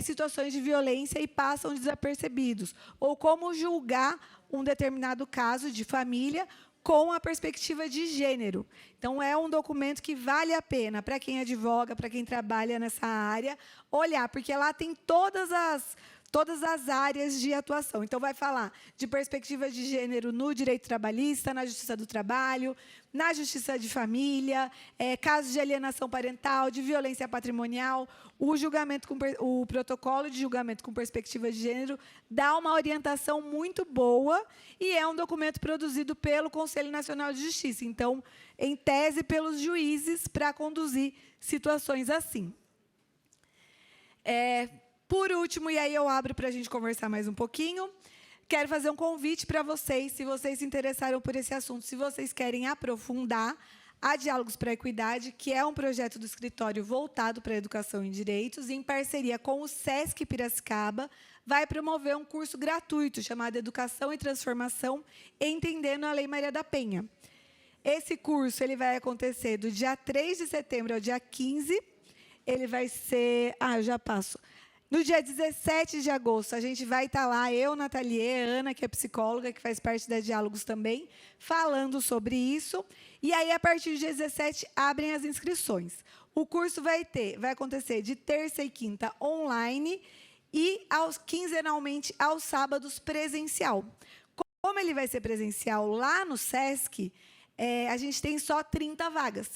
situações de violência e passam desapercebidos, ou como julgar um determinado caso de família com a perspectiva de gênero. Então, é um documento que vale a pena para quem advoga, para quem trabalha nessa área, olhar, porque lá tem todas as áreas de atuação. Então, vai falar de perspectiva de gênero no direito trabalhista, na justiça do trabalho, na justiça de família, casos de alienação parental, de violência patrimonial. O protocolo de julgamento com perspectiva de gênero dá uma orientação muito boa e é um documento produzido pelo Conselho Nacional de Justiça. Então, em tese, pelos juízes para conduzir situações assim. Por último, e aí eu abro para a gente conversar mais um pouquinho, quero fazer um convite para vocês, se vocês se interessaram por esse assunto, se vocês querem aprofundar, a Diálogos para a Equidade, que é um projeto do escritório voltado para a educação em direitos, em parceria com o SESC Piracicaba, vai promover um curso gratuito chamado Educação e Transformação, Entendendo a Lei Maria da Penha. Esse curso ele vai acontecer do dia 3 de setembro ao dia 15. Ele vai ser... eu já passo. No dia 17 de agosto, a gente vai estar lá, eu, Nathalie, Ana, que é psicóloga, que faz parte da Diálogos também, falando sobre isso. E aí, a partir do dia 17, abrem as inscrições. O curso vai acontecer de terça e quinta online e quinzenalmente aos sábados presencial. Como ele vai ser presencial lá no SESC, a gente tem só 30 vagas.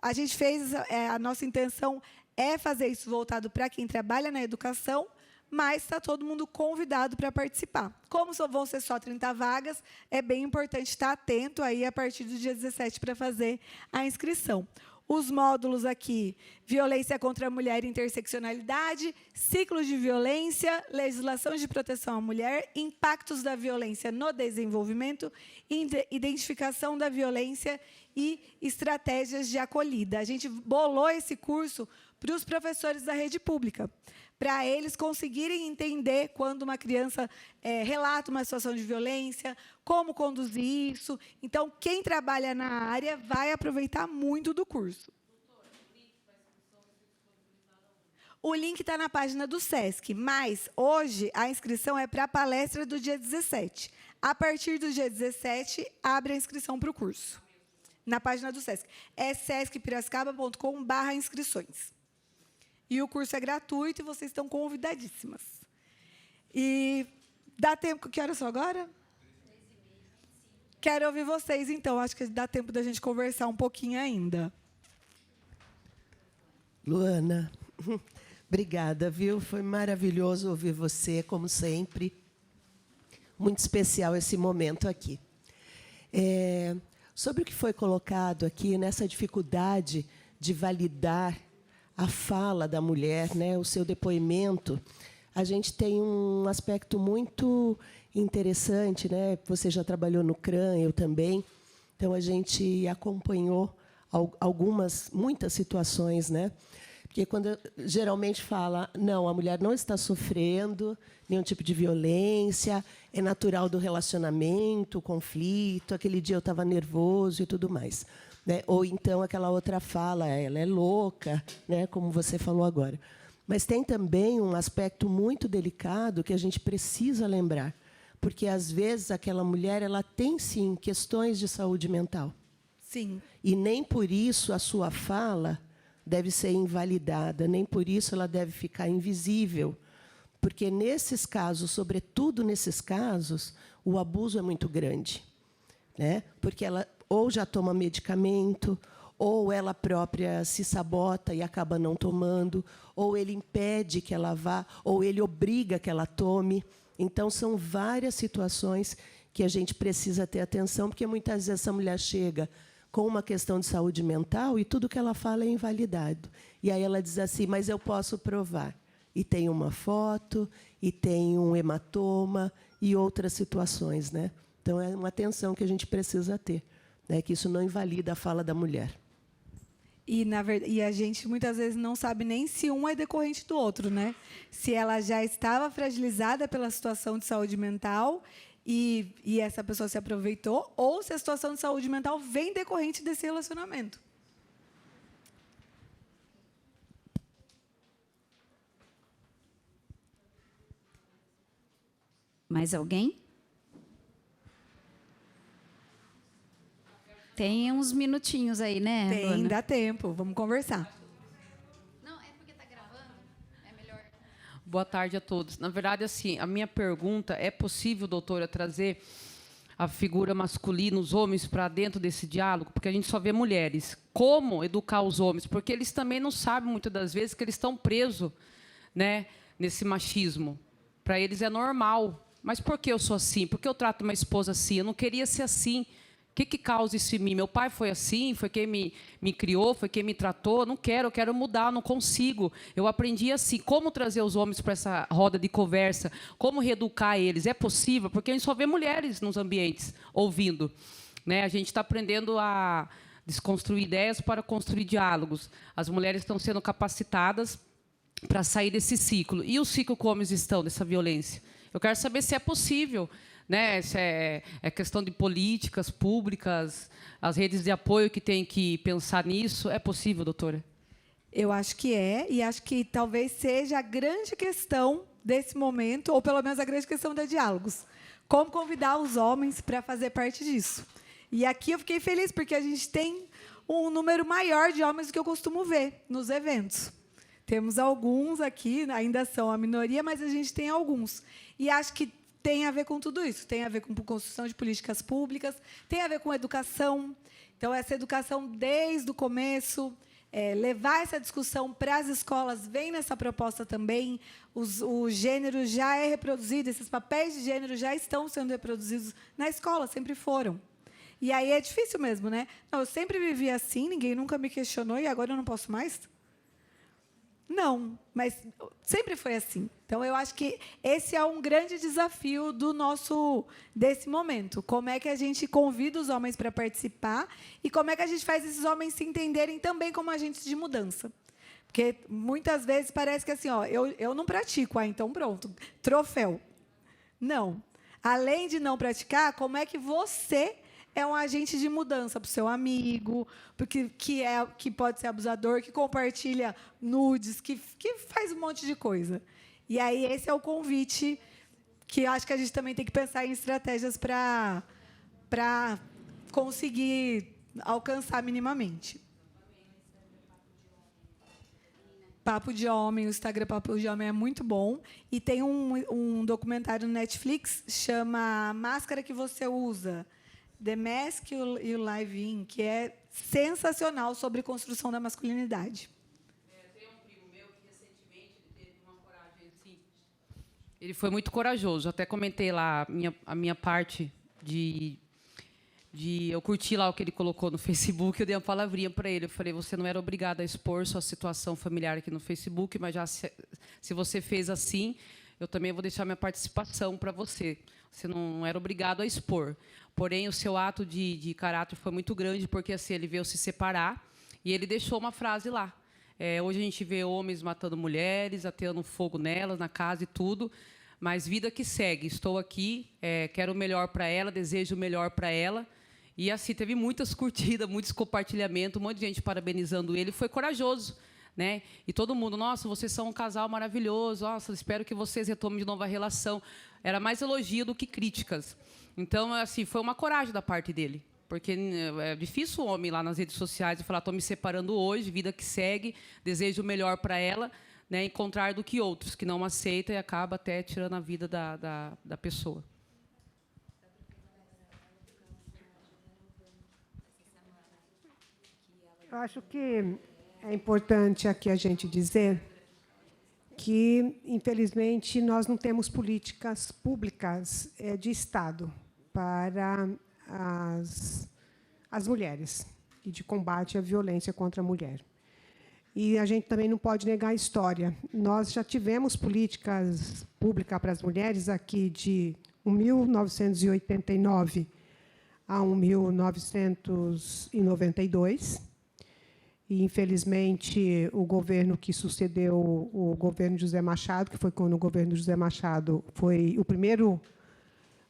A gente fez, a nossa intenção é fazer isso voltado para quem trabalha na educação, mas está todo mundo convidado para participar. Como vão ser só 30 vagas, é bem importante estar atento aí a partir do dia 17 para fazer a inscrição. Os módulos aqui, violência contra a mulher e interseccionalidade, ciclos de violência, legislação de proteção à mulher, impactos da violência no desenvolvimento, identificação da violência e estratégias de acolhida. A gente bolou esse curso para os professores da rede pública, para eles conseguirem entender quando uma criança relata uma situação de violência, como conduzir isso. Então, quem trabalha na área vai aproveitar muito do curso. O link está na página do SESC, mas hoje a inscrição é para a palestra do dia 17. A partir do dia 17, abre a inscrição para o curso. Na página do SESC. É sescpiracicaba.com/inscrições. E o curso é gratuito e vocês estão convidadíssimas. E dá tempo... Que horas são agora? 3h30. Quero ouvir vocês, então. Acho que dá tempo da gente conversar um pouquinho ainda. Luana, obrigada, viu? Foi maravilhoso ouvir você, como sempre. Muito especial esse momento aqui. Sobre o que foi colocado aqui, nessa dificuldade de validar a fala da mulher, né, o seu depoimento, a gente tem um aspecto muito interessante, né? Você já trabalhou no CRAN, eu também. Então, a gente acompanhou muitas situações, né? Porque quando geralmente fala, não, a mulher não está sofrendo nenhum tipo de violência, é natural do relacionamento, o conflito, aquele dia eu estava nervoso e tudo mais. Né? Ou então aquela outra fala, ela é louca, né? Como você falou agora. Mas tem também um aspecto muito delicado que a gente precisa lembrar, porque, às vezes, aquela mulher ela tem, sim, questões de saúde mental. Sim. E nem por isso a sua fala deve ser invalidada, nem por isso ela deve ficar invisível, porque, nesses casos, sobretudo nesses casos, o abuso é muito grande, né? Porque ela ou já toma medicamento, ou ela própria se sabota e acaba não tomando, ou ele impede que ela vá, ou ele obriga que ela tome. Então, são várias situações que a gente precisa ter atenção, porque, muitas vezes, essa mulher chega com uma questão de saúde mental e tudo que ela fala é invalidado. E aí ela diz assim, mas eu posso provar. E tem uma foto, e tem um hematoma, e outras situações, né? Então, é uma atenção que a gente precisa ter, né? Que isso não invalida a fala da mulher. E, na verdade, a gente, muitas vezes, não sabe nem se um é decorrente do outro, né? Se ela já estava fragilizada pela situação de saúde mental e essa pessoa se aproveitou, ou se a situação de saúde mental vem decorrente desse relacionamento. Mais alguém? Tem uns minutinhos aí, né, Tem, Luana? dá tempo. Vamos conversar. Não, é porque está gravando. É melhor. Boa tarde a todos. Na verdade, assim, a minha pergunta, é possível, doutora, trazer a figura masculina, os homens, para dentro desse diálogo? Porque a gente só vê mulheres. Como educar os homens? Porque eles também não sabem, muitas das vezes, que eles estão presos, né, nesse machismo. Para eles é normal. Mas por que eu sou assim? Por que eu trato minha esposa assim? Eu não queria ser assim. O que causa isso em mim? Meu pai foi assim, foi quem me criou, foi quem me tratou. Não quero, eu quero mudar, não consigo. Eu aprendi assim, como trazer os homens para essa roda de conversa, como reeducar eles. É possível? Porque a gente só vê mulheres nos ambientes ouvindo, né? A gente está aprendendo a desconstruir ideias para construir diálogos. As mulheres estão sendo capacitadas para sair desse ciclo. E o ciclo que homens estão dessa violência? Eu quero saber se é possível né? Se é questão de políticas públicas, as redes de apoio que têm que pensar nisso. É possível, doutora? Eu acho que é, e acho que talvez seja a grande questão desse momento, ou pelo menos a grande questão da Diálogos. Como convidar os homens para fazer parte disso. E aqui eu fiquei feliz, porque a gente tem um número maior de homens do que eu costumo ver nos eventos. Temos alguns aqui, ainda são a minoria, mas a gente tem alguns. E acho que tem a ver com tudo isso. Tem a ver com construção de políticas públicas, tem a ver com educação. Então, essa educação desde o começo, levar essa discussão para as escolas, vem nessa proposta também. O gênero já é reproduzido, esses papéis de gênero já estão sendo reproduzidos na escola, sempre foram. E aí é difícil mesmo, né? Não, eu sempre vivi assim, ninguém nunca me questionou e agora eu não posso mais? Não, mas sempre foi assim. Então, eu acho que esse é um grande desafio desse momento. Como é que a gente convida os homens para participar e como é que a gente faz esses homens se entenderem também como agentes de mudança? Porque, muitas vezes, parece que assim, eu não pratico, então pronto, troféu. Não. Além de não praticar, como é que você é um agente de mudança para o seu amigo, porque que pode ser abusador, que compartilha nudes, que faz um monte de coisa. E aí esse é o convite que acho que a gente também tem que pensar em estratégias para conseguir alcançar minimamente. Papo de Homem, o Instagram Papo de Homem é muito bom. E tem um documentário no Netflix, chama Máscara que Você Usa, The Mask You Live In, que é sensacional sobre construção da masculinidade. Tem um primo meu que recentemente ele teve uma coragem assim. Ele foi muito corajoso. Até comentei lá a minha parte de eu curti lá o que ele colocou no Facebook. Eu dei uma palavrinha para ele. Eu falei: você não era obrigado a expor sua situação familiar aqui no Facebook, mas já se você fez assim, eu também vou deixar minha participação para você. Você não era obrigado a expor. Porém, o seu ato de caráter foi muito grande, porque assim, ele veio se separar e ele deixou uma frase lá. Hoje a gente vê homens matando mulheres, ateando fogo nelas, na casa e tudo, mas vida que segue. Estou aqui, quero o melhor para ela, desejo o melhor para ela. E assim, teve muitas curtidas, muitos compartilhamentos, um monte de gente parabenizando ele. Foi corajoso, né? E todo mundo: nossa, vocês são um casal maravilhoso, nossa, espero que vocês retomem de novo a relação. Era mais elogio do que críticas. Então, assim, foi uma coragem da parte dele, porque é difícil o homem lá nas redes sociais e falar: estou me separando hoje, vida que segue, desejo o melhor para ela, né, encontrar do que outros que não aceitam e acaba até tirando a vida da pessoa. Eu acho que é importante aqui a gente dizer que, infelizmente, nós não temos políticas públicas de Estado para as mulheres e de combate à violência contra a mulher. E a gente também não pode negar a história. Nós já tivemos políticas públicas para as mulheres aqui de 1989 a 1992. E, infelizmente, o governo que sucedeu o governo de José Machado, que foi quando o governo de José Machado foi o primeiro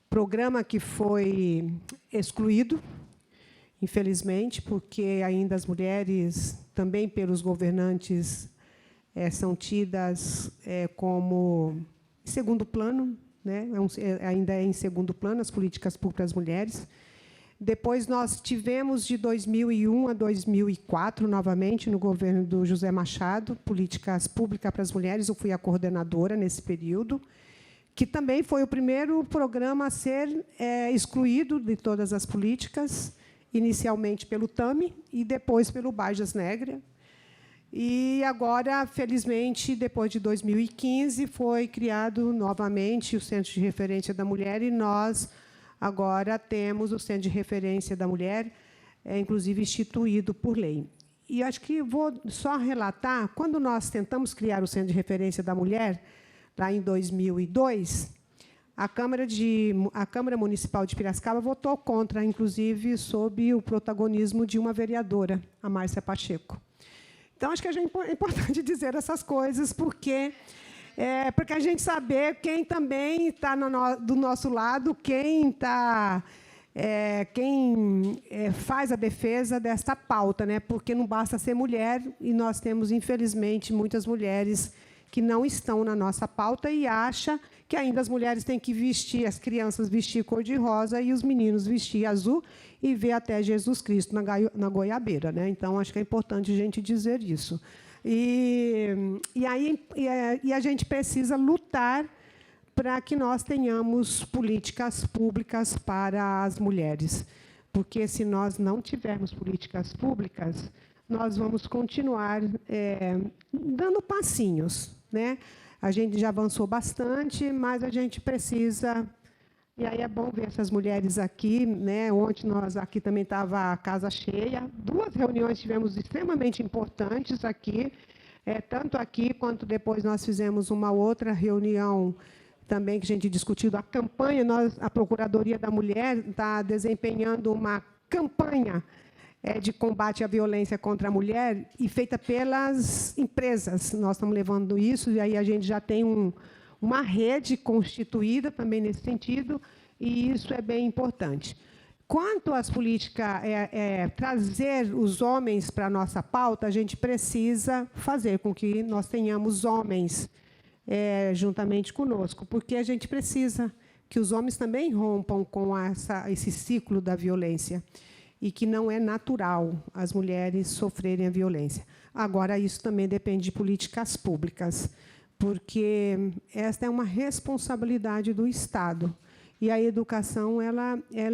programa que foi excluído, infelizmente, porque ainda as mulheres, também pelos governantes, são tidas como em segundo plano, né? Ainda é em segundo plano as políticas públicas das mulheres. Depois, nós tivemos, de 2001 a 2004, novamente, no governo do José Machado, políticas públicas para as mulheres. Eu fui a coordenadora nesse período, que também foi o primeiro programa a ser excluído de todas as políticas, inicialmente pelo TAMI e depois pelo Bajas Negra. E agora, felizmente, depois de 2015, foi criado novamente o Centro de Referência da Mulher, e nós agora temos o Centro de Referência da Mulher, inclusive instituído por lei. E acho que vou só relatar, quando nós tentamos criar o Centro de Referência da Mulher, lá em 2002, a Câmara Municipal de Piracicaba votou contra, inclusive, sob o protagonismo de uma vereadora, a Márcia Pacheco. Então, acho que é importante dizer essas coisas, porque Porque a gente saber quem também está do nosso lado, quem faz a defesa desta pauta, né? Porque não basta ser mulher, e nós temos, infelizmente, muitas mulheres que não estão na nossa pauta e acham que ainda as mulheres têm que vestir, as crianças vestir cor-de-rosa e os meninos vestir azul e ver até Jesus Cristo na goiabeira, né? Então, acho que é importante a gente dizer isso. E a gente precisa lutar para que nós tenhamos políticas públicas para as mulheres. Porque, se nós não tivermos políticas públicas, nós vamos continuar dando passinhos, né? A gente já avançou bastante, mas a gente precisa... E aí é bom ver essas mulheres aqui, né? Ontem nós aqui também estava a casa cheia. 2 reuniões tivemos extremamente importantes aqui, tanto aqui quanto depois nós fizemos uma outra reunião também que a gente discutiu a campanha. A Procuradoria da Mulher está desempenhando uma campanha de combate à violência contra a mulher e feita pelas empresas. Nós estamos levando isso, e aí a gente já tem uma rede constituída também nesse sentido, e isso é bem importante. Quanto às políticas, trazer os homens para a nossa pauta, a gente precisa fazer com que nós tenhamos homens juntamente conosco, porque a gente precisa que os homens também rompam com esse ciclo da violência, e que não é natural as mulheres sofrerem a violência. Agora, isso também depende de políticas públicas, porque esta é uma responsabilidade do Estado. E a educação ela é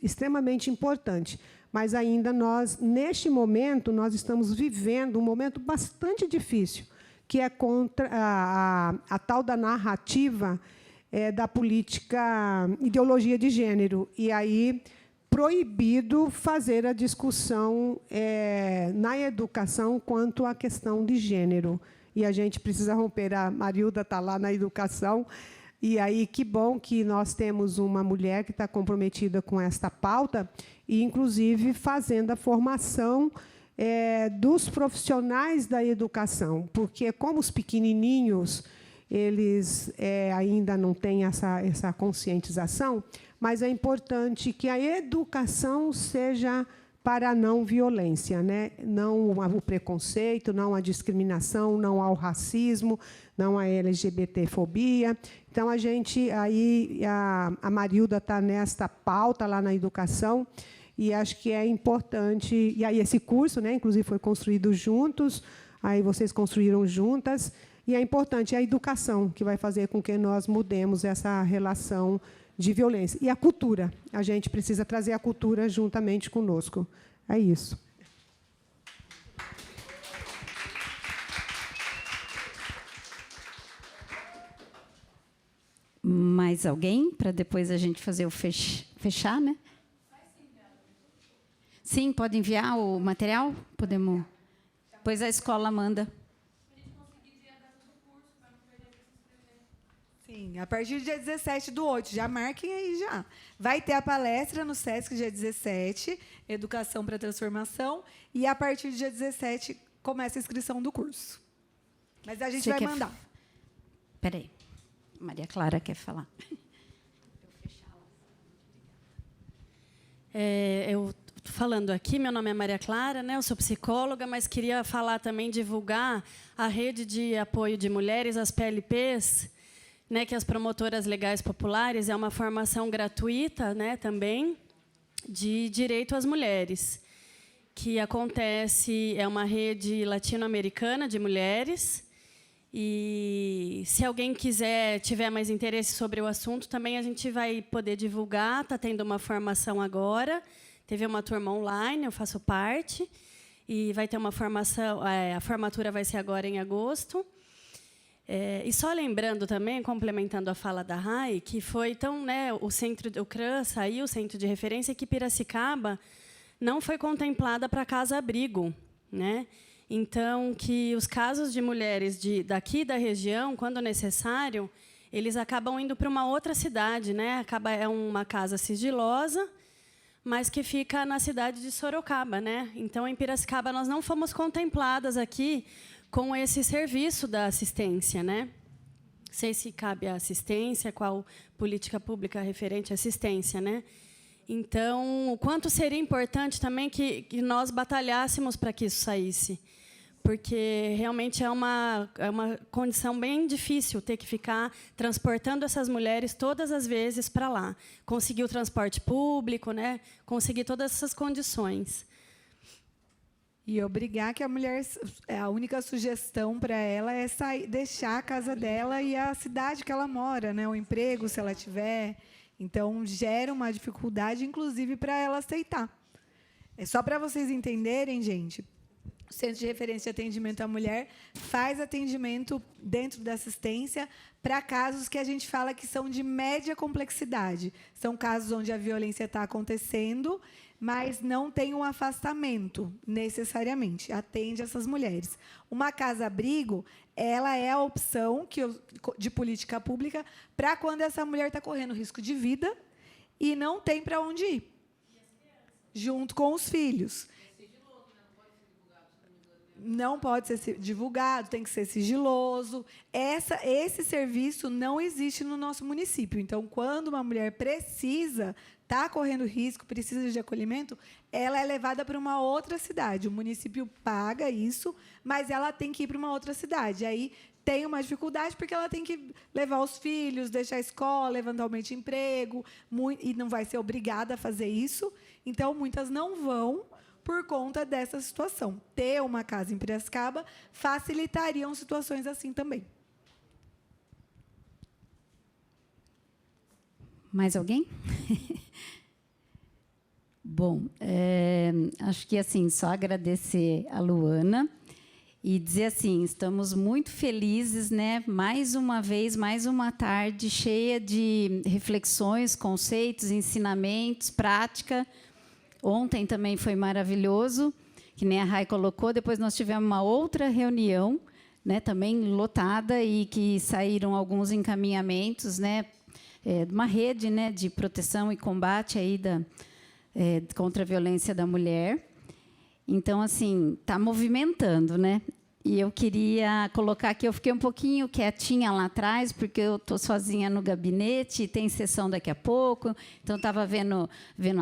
extremamente importante. Mas ainda neste momento, nós estamos vivendo um momento bastante difícil, que é contra a tal da narrativa da política, ideologia de gênero. E aí, proibido fazer a discussão na educação quanto à questão de gênero. E a gente precisa romper. A Marilda está lá na educação, e aí que bom que nós temos uma mulher que está comprometida com esta pauta, e, inclusive, fazendo a formação dos profissionais da educação, porque, como os pequenininhos, eles ainda não têm essa conscientização, mas é importante que a educação seja para a não violência, né? Não o preconceito, não a discriminação, não ao racismo, não a LGBTfobia. Então, a Marilda está nesta pauta lá na educação, e acho que é importante. E aí esse curso, né, inclusive, foi construído juntos, aí vocês construíram juntas, e é importante a educação que vai fazer com que nós mudemos essa relação de violência. E a cultura. A gente precisa trazer a cultura juntamente conosco. É isso. Mais alguém? Para depois a gente fazer o fechar, né? Sim, pode enviar o material? Podemos. Depois a escola manda. Sim, a partir do dia 17/8, já marquem aí já. Vai ter a palestra no SESC dia 17, Educação para a Transformação, e a partir do dia 17 começa a inscrição do curso. Mas a gente vai mandar. Espera aí. Maria Clara quer falar. Eu estou falando aqui, meu nome é Maria Clara, né? Eu sou psicóloga, mas queria falar também, divulgar a rede de apoio de mulheres, as PLPs, né, que as promotoras legais populares, é uma formação gratuita, né, também, de direito às mulheres, que acontece, é uma rede latino-americana de mulheres, e se alguém tiver mais interesse sobre o assunto, também a gente vai poder divulgar, está tendo uma formação agora, teve uma turma online, eu faço parte, e vai ter uma formação, a formatura vai ser agora em agosto. E só lembrando também, complementando a fala da Rai, que foi então, né, o CRAN saiu, o centro de referência, que Piracicaba não foi contemplada para casa-abrigo, né? Então, que os casos de mulheres daqui da região, quando necessário, eles acabam indo para uma outra cidade, né? É uma casa sigilosa, mas que fica na cidade de Sorocaba, né? Então, em Piracicaba, nós não fomos contempladas aqui com esse serviço da assistência, né? sei se cabe a assistência, qual política pública referente à assistência, né? Então, o quanto seria importante também que nós batalhássemos para que isso saísse, porque realmente é uma condição bem difícil ter que ficar transportando essas mulheres todas as vezes para lá, conseguir o transporte público, né? Conseguir todas essas condições. E obrigar que a mulher, a única sugestão para ela é sair, deixar a casa dela e a cidade que ela mora, né? O emprego, se ela tiver. Então, gera uma dificuldade, inclusive, para ela aceitar. É só para vocês entenderem, gente, o Centro de Referência de Atendimento à Mulher faz atendimento dentro da assistência para casos que a gente fala que são de média complexidade. São casos onde a violência está acontecendo, mas não tem um afastamento, necessariamente. Atende essas mulheres. Uma casa-abrigo, ela é a opção de política pública para quando essa mulher está correndo risco de vida e não tem para onde ir, junto com os filhos. Não pode ser divulgado, tem que ser sigiloso. Esse serviço não existe no nosso município. Então, quando uma mulher precisa, está correndo risco, precisa de acolhimento, ela é levada para uma outra cidade. O município paga isso, mas ela tem que ir para uma outra cidade. Aí tem uma dificuldade, porque ela tem que levar os filhos, deixar a escola, eventualmente emprego, e não vai ser obrigada a fazer isso. Então, muitas não vão por conta dessa situação. Ter uma casa em Piracicaba facilitariam situações assim também. Mais alguém? Bom, acho que assim, só agradecer a Luana e dizer assim, estamos muito felizes, né? Mais uma vez, mais uma tarde cheia de reflexões, conceitos, ensinamentos, prática. Ontem também foi maravilhoso, que nem a Rai colocou. Depois nós tivemos uma outra reunião, né, também lotada, e que saíram alguns encaminhamentos, né, de uma rede, né, de proteção e combate aí contra a violência da mulher. Então, assim, está movimentando, né? E eu queria colocar que eu fiquei um pouquinho quietinha lá atrás, porque eu estou sozinha no gabinete, e tem sessão daqui a pouco, então estava vendo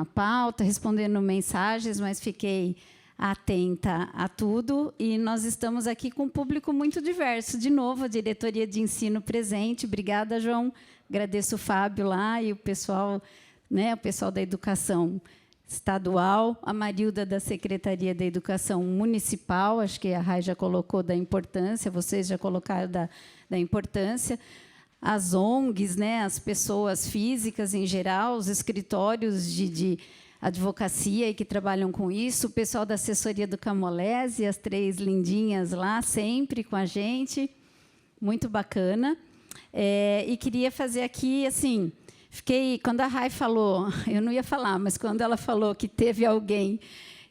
a pauta, respondendo mensagens, mas fiquei atenta a tudo. E nós estamos aqui com um público muito diverso. De novo, a diretoria de ensino presente. Obrigada, João. Agradeço o Fábio lá e o pessoal, né, o pessoal da educação estadual, a Marilda da Secretaria da Educação Municipal, acho que a Rai já colocou da importância, vocês já colocaram da importância, as ONGs, né, as pessoas físicas em geral, os escritórios de advocacia e que trabalham com isso, o pessoal da assessoria do Camolese, as 3 lindinhas lá, sempre com a gente, muito bacana. E queria fazer aqui, assim, quando a Rai falou, eu não ia falar, mas quando ela falou que teve alguém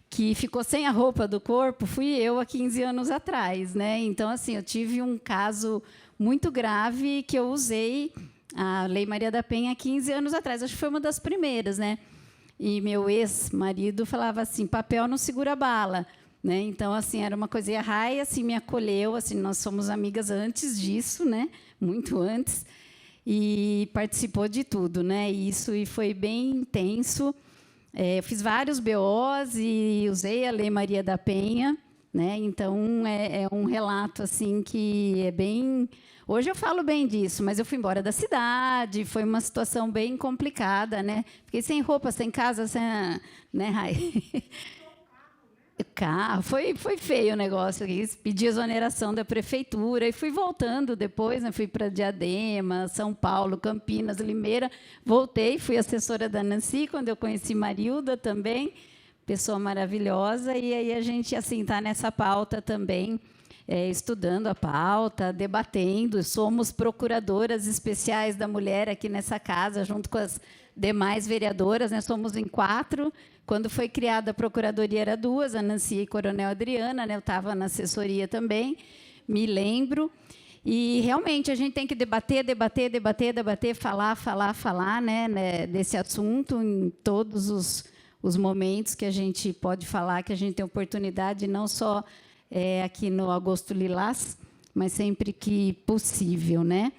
que ficou sem a roupa do corpo, fui eu há 15 anos atrás, né? Então, assim, eu tive um caso muito grave que eu usei a Lei Maria da Penha há 15 anos atrás. Acho que foi uma das primeiras, né? E meu ex-marido falava assim, papel não segura bala, né? Então, assim, era uma coisa. E a Rai, assim, me acolheu, assim, nós somos amigas antes disso, né? Muito antes. E participou de tudo, né? E foi bem intenso. Eu fiz vários BOs e usei a Lei Maria da Penha, né? Então é um relato assim que é bem. Hoje eu falo bem disso, mas eu fui embora da cidade, foi uma situação bem complicada, né? Fiquei sem roupa, sem casa, sem, né, Rai? Carro, foi feio o negócio aqui. Pedi exoneração da prefeitura e fui voltando depois, né? Fui para Diadema, São Paulo, Campinas, Limeira, voltei, fui assessora da Nancy quando eu conheci Marilda também, pessoa maravilhosa, e aí a gente assim está nessa pauta também, estudando a pauta, debatendo. Somos procuradoras especiais da mulher aqui nessa casa, junto com as demais vereadoras, né? Somos em 4. Quando foi criada a Procuradoria, era 2, a Nancy e a Coronel Adriana, né? Eu estava na assessoria também, me lembro. E, realmente, a gente tem que debater, falar, né, desse assunto em todos os momentos que a gente pode falar, que a gente tem oportunidade, não só aqui no Agosto Lilás, mas sempre que possível, né?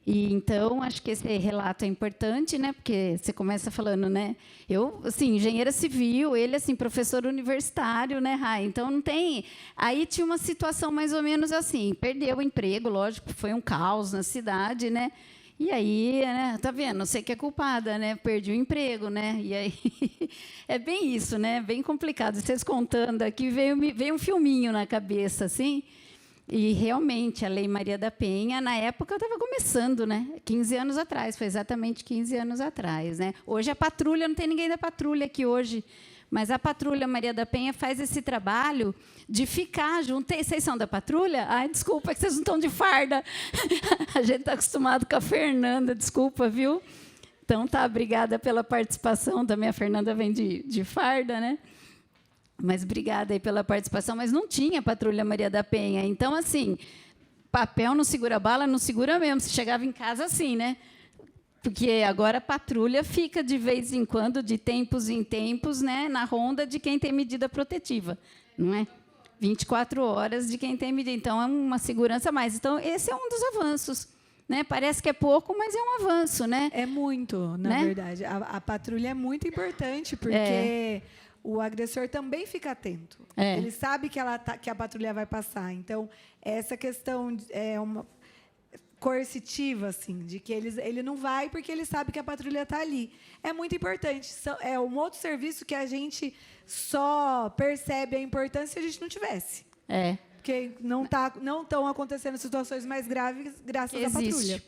E então acho que esse relato é importante, né? Porque você começa falando, né? Eu, assim, engenheira civil, ele assim, professor universitário, né, Rai? Então não tem. Aí tinha uma situação mais ou menos assim, perdeu o emprego, lógico, foi um caos na cidade, né? E aí, né, tá vendo? Você que é culpada, né? Perdi o emprego, né? E aí é bem isso, né? Bem complicado. Vocês contando aqui, veio um filminho na cabeça, assim. E realmente a Lei Maria da Penha, na época, estava começando, né? 15 anos atrás, foi exatamente 15 anos atrás, né? Hoje a patrulha, não tem ninguém da patrulha aqui hoje, mas a patrulha Maria da Penha faz esse trabalho de ficar junto. Vocês são da patrulha? Ai, desculpa, é que vocês não estão de farda. A gente está acostumado com a Fernanda, desculpa, viu? Então, tá, obrigada pela participação também. A Fernanda vem de farda, né? Mas obrigada aí pela participação. Mas não tinha patrulha Maria da Penha. Então, assim, papel não segura bala, não segura mesmo. Você chegava em casa assim, né? Porque agora a patrulha fica de vez em quando, de tempos em tempos, né, na ronda de quem tem medida protetiva, não é? 24 horas de quem tem medida. Então, é uma segurança a mais. Então, esse é um dos avanços. Né? Parece que é pouco, mas é um avanço, né? É muito, na verdade. A patrulha é muito importante, porque o agressor também fica atento. Ele sabe que a patrulha vai passar. Então, essa questão é uma coercitiva, assim, de que ele não vai porque ele sabe que a patrulha está ali. É muito importante. É um outro serviço que a gente só percebe a importância se a gente não tivesse. Porque não estão acontecendo situações mais graves graças à patrulha.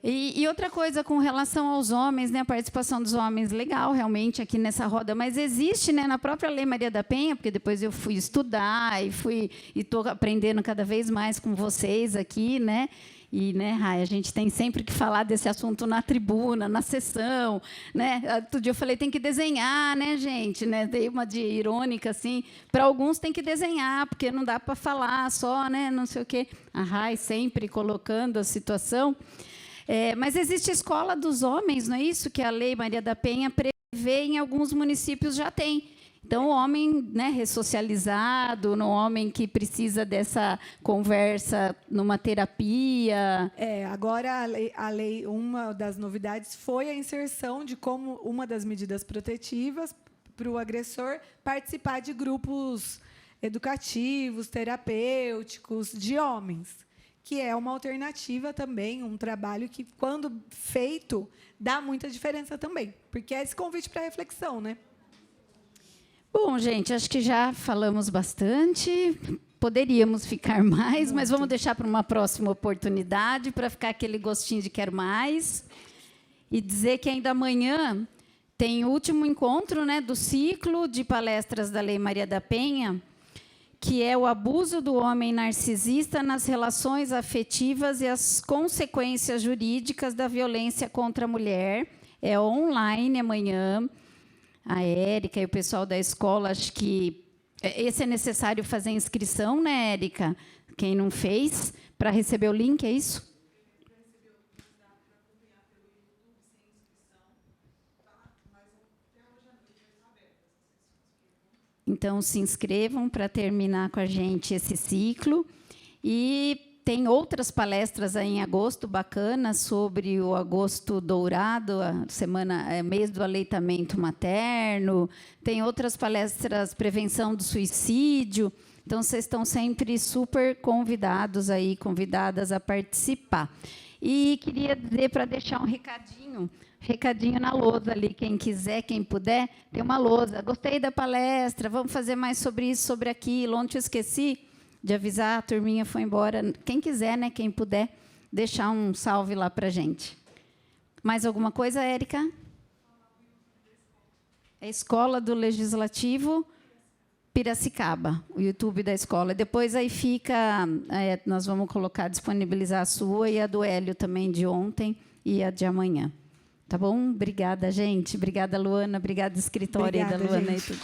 E outra coisa com relação aos homens, né, a participação dos homens, legal, realmente, aqui nessa roda, mas existe, né, na própria Lei Maria da Penha, porque depois eu fui estudar e estou aprendendo cada vez mais com vocês aqui, né? E, né, Rai, a gente tem sempre que falar desse assunto na tribuna, na sessão, né? Outro dia eu falei, tem que desenhar, né, gente? Né? Dei uma de irônica, assim. Para alguns tem que desenhar, porque não dá para falar só, né? Não sei o quê. A Rai sempre colocando a situação. Mas existe a escola dos homens, não é isso? Que a Lei Maria da Penha prevê, em alguns municípios já tem. Então, o homem, né, ressocializado, no homem que precisa dessa conversa numa terapia. Agora a lei, uma das novidades foi a inserção de como uma das medidas protetivas para o agressor participar de grupos educativos, terapêuticos de homens, que é uma alternativa também, um trabalho que, quando feito, dá muita diferença também, porque é esse convite para reflexão, né? Bom, gente, acho que já falamos bastante. Poderíamos ficar mais, mas vamos deixar para uma próxima oportunidade, para ficar aquele gostinho de quero mais. E dizer que ainda amanhã tem o último encontro, né, do ciclo de palestras da Lei Maria da Penha, que é o abuso do homem narcisista nas relações afetivas e as consequências jurídicas da violência contra a mulher. É online amanhã. A Érica e o pessoal da escola, acho que esse é necessário fazer inscrição, né, Érica? Quem não fez, para receber o link, é isso? Então, se inscrevam para terminar com a gente esse ciclo. E tem outras palestras aí em agosto bacanas sobre o agosto dourado, a semana, mês do aleitamento materno. Tem outras palestras, prevenção do suicídio. Então, vocês estão sempre super convidados aí, convidadas a participar. E queria dizer, para deixar um recadinho na lousa ali, quem quiser, quem puder, tem uma lousa. Gostei da palestra, vamos fazer mais sobre isso, sobre aquilo. Ontem eu esqueci de avisar, a turminha foi embora. Quem quiser, né, quem puder, deixar um salve lá para a gente. Mais alguma coisa, Érica? É a Escola do Legislativo Piracicaba, o YouTube da escola. Depois aí fica, nós vamos disponibilizar a sua e a do Hélio também de ontem e a de amanhã. Tá bom? Obrigada, gente. Obrigada, Luana. Obrigada, escritório da Luana. E tudo.